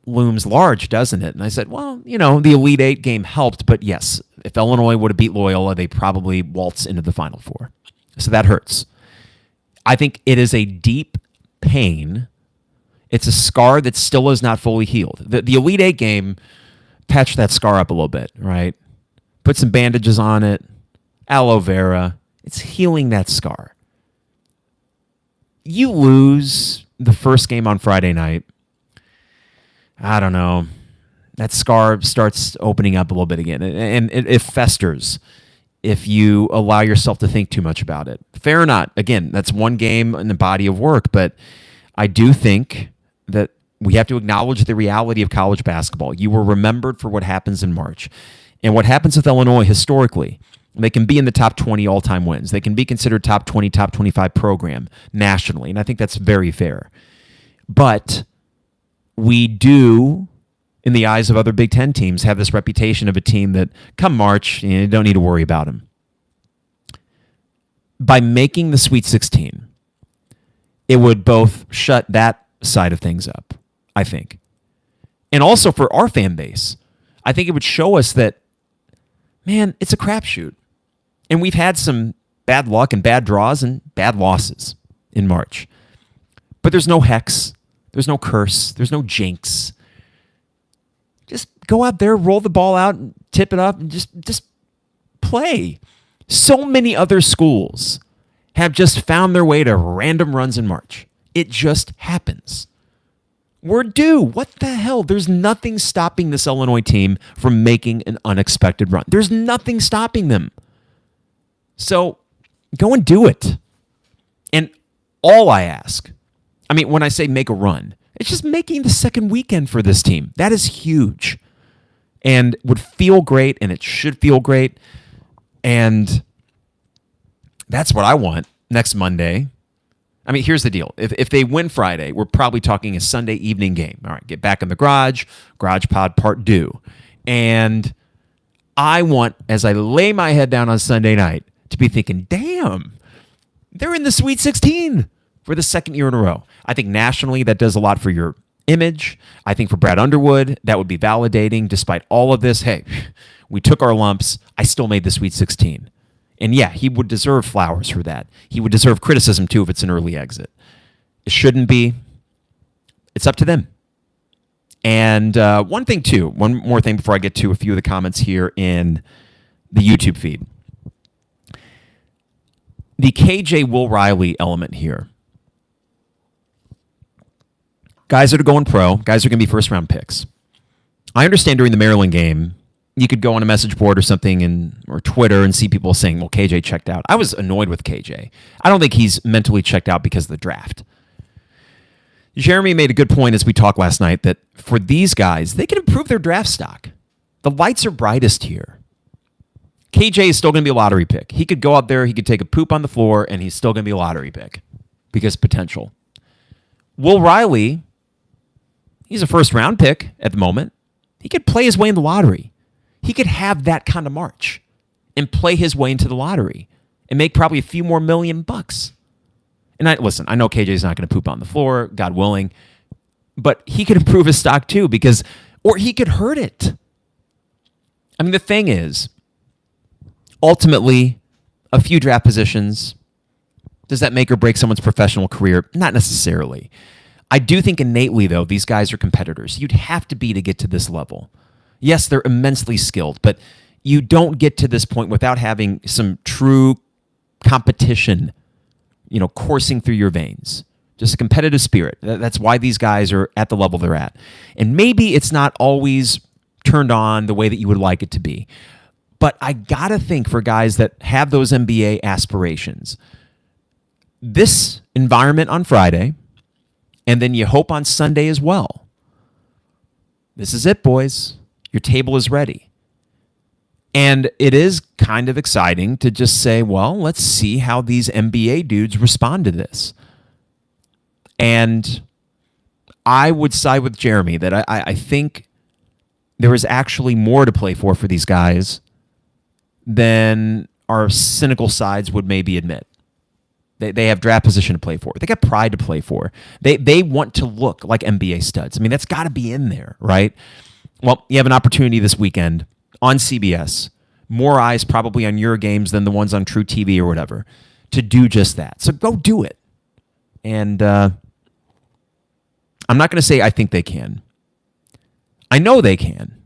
looms large, doesn't it? And I said, well, the Elite Eight game helped, but yes, if Illinois would have beat Loyola, they probably waltz into the Final Four. So that hurts. I think it is a deep pain. It's a scar that still is not fully healed. The Elite Eight game patched that scar up a little bit, right? Put some bandages on it, aloe vera. It's healing that scar. You lose the first game on Friday night, I don't know. That scar starts opening up a little bit again, and it festers if you allow yourself to think too much about it. Fair or not, again, that's one game in the body of work, but I do think that we have to acknowledge the reality of college basketball. You were remembered for what happens in March. And what happens with Illinois historically They can be in the top 20 all-time wins. They can be considered top 20, top 25 program nationally, and I think that's very fair. But we do, in the eyes of other Big Ten teams, have this reputation of a team that, come March, you don't need to worry about them. By making the Sweet 16, it would both shut that side of things up, I think. And also for our fan base, I think it would show us that, man, it's a crapshoot. And we've had some bad luck and bad draws and bad losses in March. But there's no hex. There's no curse. There's no jinx. Just go out there, roll the ball out, and tip it up, and just play. So many other schools have just found their way to random runs in March. It just happens. We're due. What the hell? There's nothing stopping this Illinois team from making an unexpected run. There's nothing stopping them. So go and do it. And all I ask, I mean, when I say make a run, it's just making the second weekend for this team. That is huge and would feel great, and it should feel great. And that's what I want next Monday. I mean, here's the deal. If they win Friday, we're probably talking a Sunday evening game. All right, get back in the garage pod part due. And I want, as I lay my head down on Sunday night, to be thinking, damn, they're in the Sweet 16 for the second year in a row. I think nationally that does a lot for your image. I think for Brad Underwood, that would be validating despite all of this. Hey, we took our lumps. I still made the Sweet 16. And yeah, he would deserve flowers for that. He would deserve criticism too if it's an early exit. It shouldn't be. It's up to them. And one more thing before I get to a few of the comments here in the YouTube feed. The KJ Will Riley element here. Guys that are going pro, guys are going to be first-round picks. I understand during the Maryland game, you could go on a message board or something or Twitter and see people saying, well, KJ checked out. I was annoyed with KJ. I don't think he's mentally checked out because of the draft. Jeremy made a good point as we talked last night that for these guys, they can improve their draft stock. The lights are brightest here. KJ is still going to be a lottery pick. He could go out there, he could take a poop on the floor, and he's still going to be a lottery pick because potential. Will Riley, he's a first-round pick at the moment. He could play his way in the lottery. He could have that kind of March and play his way into the lottery and make probably a few more $1,000,000. And I know KJ's not going to poop on the floor, God willing, but he could improve his stock too or he could hurt it. I mean, the thing is, ultimately, a few draft positions, does that make or break someone's professional career? Not necessarily. I do think innately, though, these guys are competitors. You'd have to be to get to this level. Yes, they're immensely skilled, but you don't get to this point without having some true competition, coursing through your veins. Just a competitive spirit. That's why these guys are at the level they're at. And maybe it's not always turned on the way that you would like it to be. But I got to think for guys that have those NBA aspirations, this environment on Friday, and then you hope on Sunday as well. This is it, boys. Your table is ready. And it is kind of exciting to just say, well, let's see how these NBA dudes respond to this. And I would side with Jeremy that I think there is actually more to play for these guys than our cynical sides would maybe admit. They have draft position to play for. They got pride to play for. They want to look like NBA studs. I mean, that's got to be in there, right? Well, you have an opportunity this weekend on CBS, more eyes probably on your games than the ones on True TV or whatever, to do just that. So go do it. And I'm not going to say I think they can. I know they can.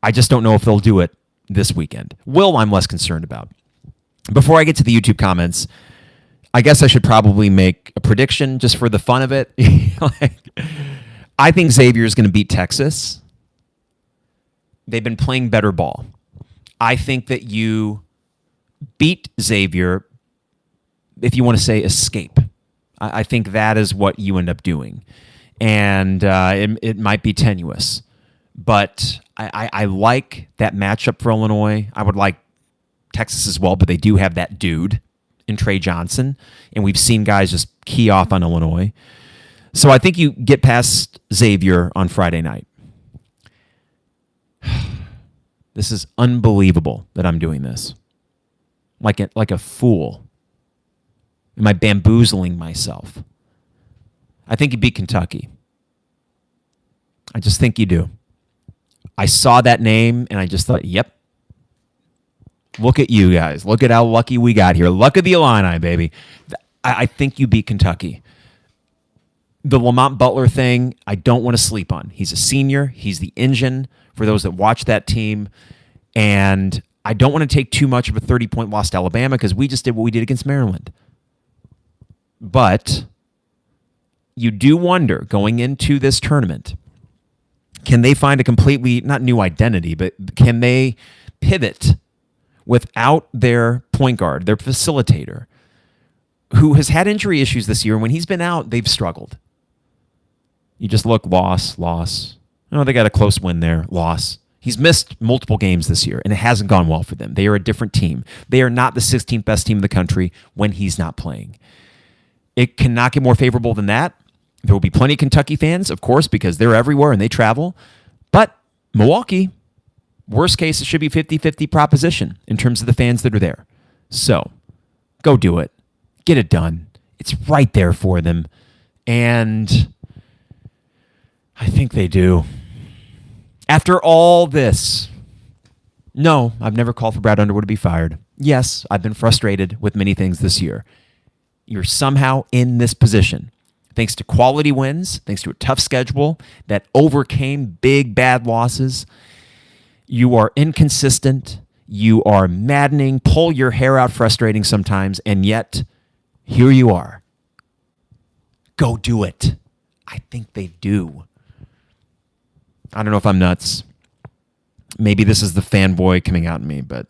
I just don't know if they'll do it this weekend. Will, I'm less concerned about. Before I get to the YouTube comments, I guess I should probably make a prediction just for the fun of it. I think Xavier is going to beat Texas. They've been playing better ball. I think that you beat Xavier, if you want to say escape. I think that is what you end up doing. And it might be tenuous. But I like that matchup for Illinois. I would like Texas as well, but they do have that dude in Trey Johnson, and we've seen guys just key off on Illinois. So I think you get past Xavier on Friday night. This is unbelievable that I'm doing this. Like a fool. Am I bamboozling myself? I think you beat Kentucky. I just think you do. I saw that name, and I just thought, yep. Look at you guys. Look at how lucky we got here. Luck of the Illini, baby. I think you beat Kentucky. The Lamont Butler thing, I don't want to sleep on. He's a senior. He's the engine for those that watch that team. And I don't want to take too much of a 30-point loss to Alabama because we just did what we did against Maryland. But you do wonder, going into this tournament, can they find a completely, not new identity, but can they pivot without their point guard, their facilitator, who has had injury issues this year? And when he's been out, they've struggled. You just look, loss. Oh, they got a close win there, loss. He's missed multiple games this year, and it hasn't gone well for them. They are a different team. They are not the 16th best team in the country when he's not playing. It cannot get more favorable than that. There will be plenty of Kentucky fans, of course, because they're everywhere and they travel. But Milwaukee, worst case, it should be 50-50 proposition in terms of the fans that are there. So go do it. Get it done. It's right there for them. And I think they do. After all this, no, I've never called for Brad Underwood to be fired. Yes, I've been frustrated with many things this year. You're somehow in this position, thanks to quality wins, thanks to a tough schedule that overcame big, bad losses. You are inconsistent. You are maddening, pull your hair out, frustrating sometimes, and yet here you are. Go do it. I think they do. I don't know if I'm nuts. Maybe this is the fanboy coming out in me, but...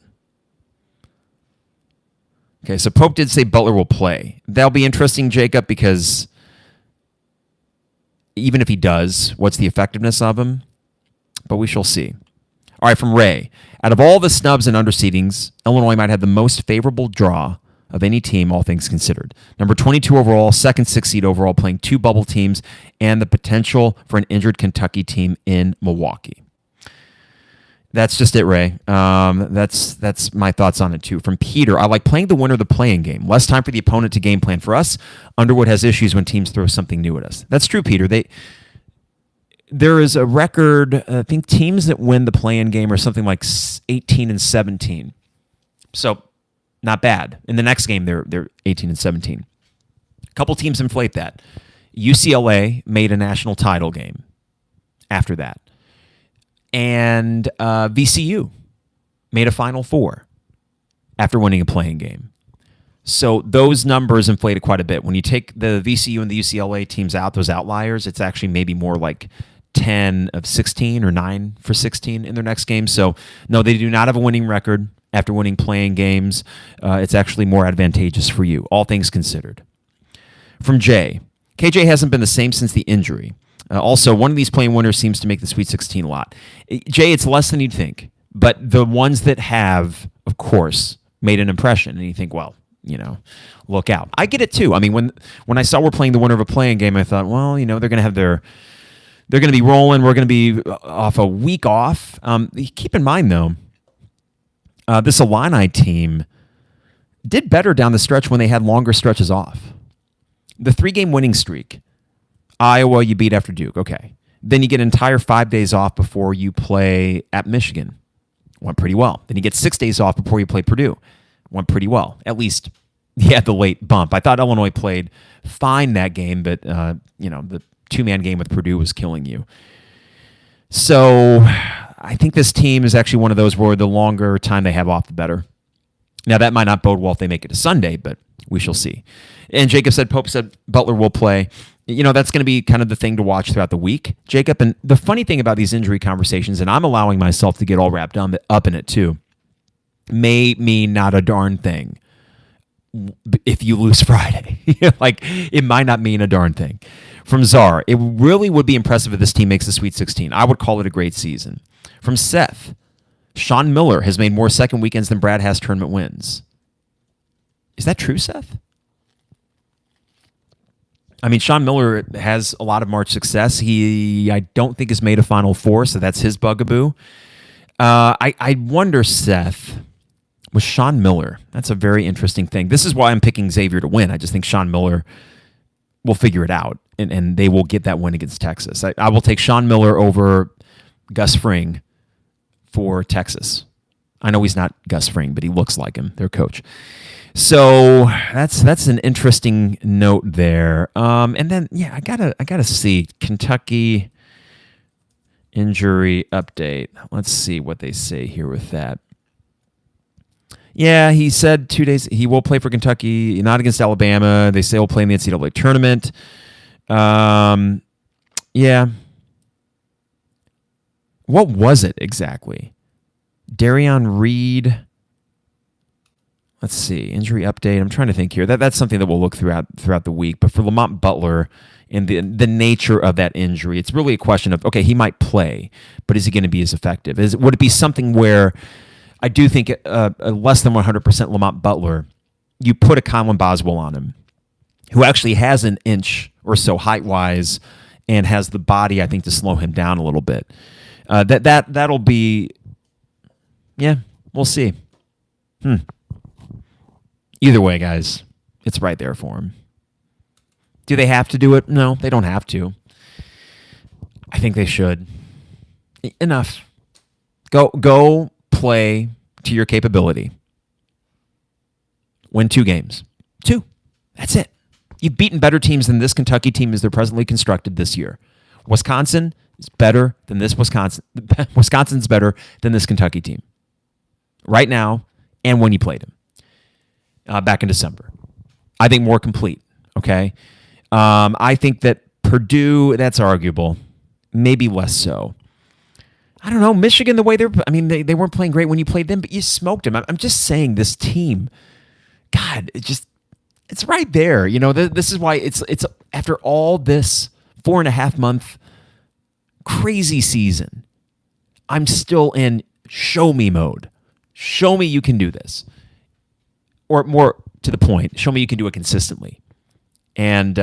Okay, so Pope did say Butler will play. That'll be interesting, Jacob, because even if he does, what's the effectiveness of him? But we shall see. All right, from Ray. Out of all the snubs and underseedings, Illinois might have the most favorable draw of any team, all things considered. Number 22 overall, second, 6th seed overall, playing 2 bubble teams, and the potential for an injured Kentucky team in Milwaukee. That's just it, Ray. That's my thoughts on it, too. From Peter, I like playing the winner of the playing game. Less time for the opponent to game plan. For us, Underwood has issues when teams throw something new at us. That's true, Peter. There is a record, I think teams that win the play-in game are something like 18-17. So, not bad. In the next game, they're 18-17. A couple teams inflate that. UCLA made a national title game after that. And VCU made a Final Four after winning a playing game. So those numbers inflated quite a bit. When you take the VCU and the UCLA teams out, those outliers, it's actually maybe more like 10 of 16 or 9 for 16 in their next game. So no, they do not have a winning record after winning playing games. It's actually more advantageous for you, all things considered. From Jay, KJ hasn't been the same since the injury. Also, one of these playing winners seems to make the Sweet 16 a lot. Jay, it's less than you'd think. But the ones that have, of course, made an impression, and you think, well, look out. I get it too. I mean, when I saw we're playing the winner of a playing game, I thought, well, they're going to have they're going to be rolling. We're going to be off a week off. Keep in mind, though, this Illini team did better down the stretch when they had longer stretches off. The 3-game winning streak. Iowa, you beat after Duke. Okay. Then you get an entire 5 days off before you play at Michigan. Went pretty well. Then you get 6 days off before you play Purdue. Went pretty well. At least he had the late bump. I thought Illinois played fine that game, but the 2-man game with Purdue was killing you. So I think this team is actually one of those where the longer time they have off, the better. Now, that might not bode well if they make it to Sunday, but we shall see. And Jacob said, Pope said Butler will play. That's going to be kind of the thing to watch throughout the week, Jacob. And the funny thing about these injury conversations, and I'm allowing myself to get all wrapped up in it too, may mean not a darn thing if you lose Friday. It might not mean a darn thing. From Czar, it really would be impressive if this team makes the Sweet 16. I would call it a great season. From Seth, Sean Miller has made more second weekends than Brad has tournament wins. Is that true, Seth? I mean, Sean Miller has a lot of March success. I don't think, has made a Final Four, so that's his bugaboo. I wonder, Seth, with Sean Miller, that's a very interesting thing. This is why I'm picking Xavier to win. I just think Sean Miller will figure it out, and they will get that win against Texas. I will take Sean Miller over Gus Fring for Texas. I know he's not Gus Fring, but he looks like him, their coach. So that's an interesting note there. And then I gotta see Kentucky injury update. Let's see what they say here with that. Yeah, he said 2 days he will play for Kentucky, not against Alabama. They say he'll play in the NCAA tournament. Yeah. What was it exactly? Darion Reed. Let's see, injury update. I'm trying to think here. That's something that we'll look throughout the week. But for Lamont Butler and the nature of that injury, it's really a question of, okay, he might play, but is he going to be as effective? Would it be something where I do think a less than 100% Lamont Butler, you put a Colin Boswell on him, who actually has an inch or so height-wise and has the body, I think, to slow him down a little bit. That'll be, yeah, we'll see. Either way, guys, it's right there for him. Do they have to do it? No, they don't have to. I think they should. Enough. Go play to your capability. Win 2 games. 2. That's it. You've beaten better teams than this Kentucky team as they're presently constructed this year. Wisconsin is better than this Wisconsin. Wisconsin's better than this Kentucky team. Right now, and when you played them. Back in December. I think more complete, okay? I think that Purdue, that's arguable. Maybe less so. I don't know. Michigan, the way they weren't playing great when you played them, but you smoked them. I'm just saying this team, God, it's right there. You know, this is why it's after all this 4.5 month crazy season, I'm still in show me mode. Show me you can do this. Or more to the point, show me you can do it consistently. And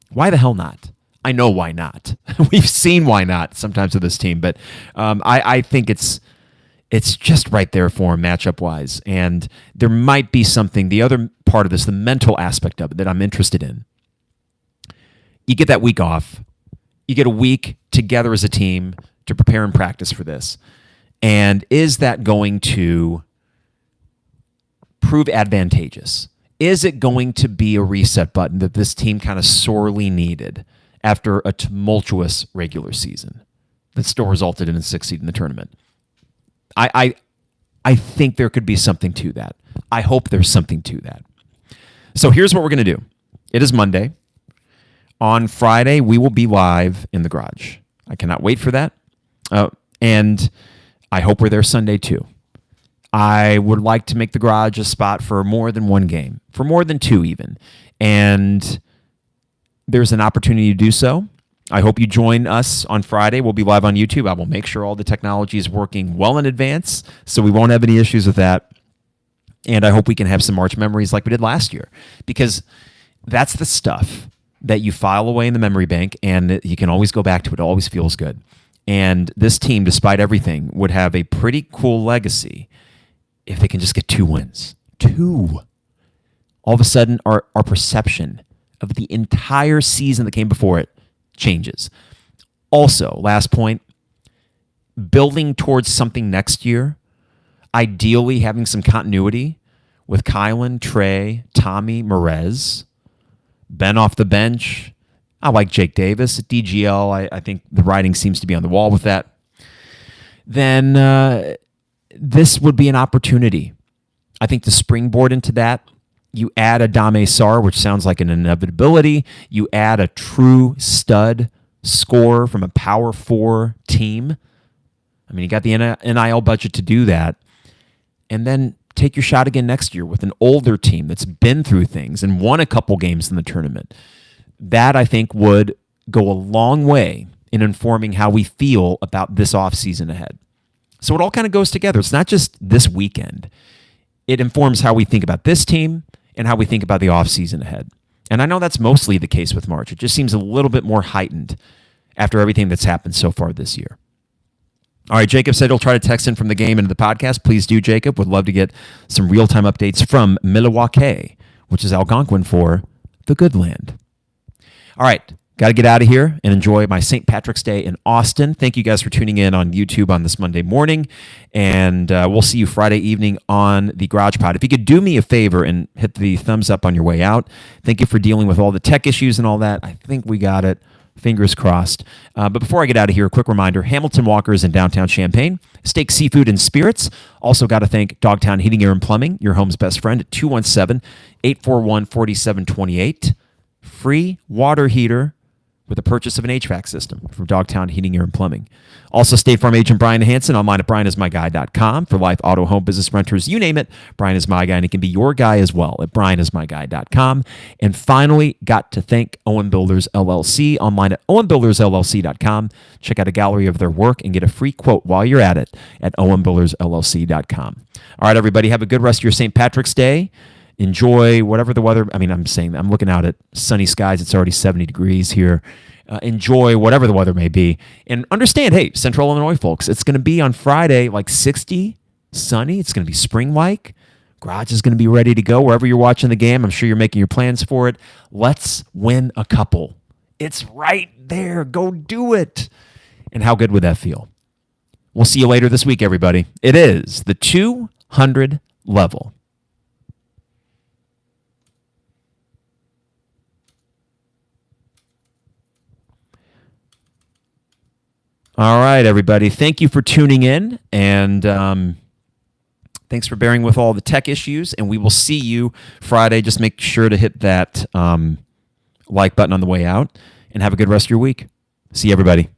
why the hell not? I know why not. We've seen why not sometimes with this team, but I think it's just right there for him matchup-wise. And there might be something, the other part of this, the mental aspect of it that I'm interested in. You get that week off. You get a week together as a team to prepare and practice for this. And is that going to prove advantageous? Is it going to be a reset button that this team kind of sorely needed after a tumultuous regular season that still resulted in a 6th seed in the tournament? I think there could be something to that. I hope there's something to that. So here's what we're going to do. It is Monday. On Friday, we will be live in the garage. I cannot wait for that. And I hope we're there Sunday too. I would like to make the garage a spot for more than one game, for more than 2 even. And there's an opportunity to do so. I hope you join us on Friday. We'll be live on YouTube. I will make sure all the technology is working well in advance, so we won't have any issues with that. And I hope we can have some March memories like we did last year, because that's the stuff that you file away in the memory bank, and you can always go back to it. It always feels good. And this team, despite everything, would have a pretty cool legacy if they can just get 2 wins. 2. All of a sudden, our perception of the entire season that came before it changes. Also, last point, building towards something next year, ideally having some continuity with Kylan, Trey, Tommy, Merez, Ben off the bench. I like Jake Davis at DGL. I think the writing seems to be on the wall with that. Then this would be an opportunity, I think, to springboard into that. You add a Dame Sarr, which sounds like an inevitability. You add a true stud scorer from a Power 4 team. I mean, you got the NIL budget to do that. And then take your shot again next year with an older team that's been through things and won a couple games in the tournament. That, I think, would go a long way in informing how we feel about this offseason ahead. So it all kind of goes together. It's not just this weekend. It informs how we think about this team and how we think about the offseason ahead. And I know that's mostly the case with March. It just seems a little bit more heightened after everything that's happened so far this year. All right, Jacob said he'll try to text in from the game into the podcast. Please do, Jacob. Would love to get some real-time updates from Milwaukee, which is Algonquin for the good land. All right, got to get out of here and enjoy my St. Patrick's Day in Austin. Thank you guys for tuning in on YouTube on this Monday morning, and we'll see you Friday evening on the Garage Pod. If you could do me a favor and hit the thumbs up on your way out. Thank you for dealing with all the tech issues and all that. I think we got it. Fingers crossed. But before I get out of here, a quick reminder, Hamilton Walkers in downtown Champaign, steak, seafood, and spirits. Also got to thank Dogtown Heating, Air, and Plumbing, your home's best friend, at 217-841-4728. Free water heater with the purchase of an HVAC system from Dogtown Heating, Air, and Plumbing. Also, State Farm agent Brian Hansen, online at brianismyguy.com for life, auto, home, business, renters, you name it. Brian is my guy, and he can be your guy as well at brianismyguy.com. And finally, got to thank Owen Builders LLC, online at owenbuildersllc.com. Check out a gallery of their work and get a free quote while you're at it at owenbuildersllc.com. All right, everybody, have a good rest of your St. Patrick's Day. Enjoy whatever the weather. I mean, I'm looking out at sunny skies. It's already 70 degrees here. Enjoy whatever the weather may be. And understand, hey, Central Illinois folks, it's going to be on Friday like 60, sunny. It's going to be spring-like. Garage is going to be ready to go wherever you're watching the game. I'm sure you're making your plans for it. Let's win a couple. It's right there. Go do it. And how good would that feel? We'll see you later this week, everybody. It is the 200 level. All right, everybody. Thank you for tuning in, and thanks for bearing with all the tech issues, and we will see you Friday. Just make sure to hit that like button on the way out, and have a good rest of your week. See you, everybody.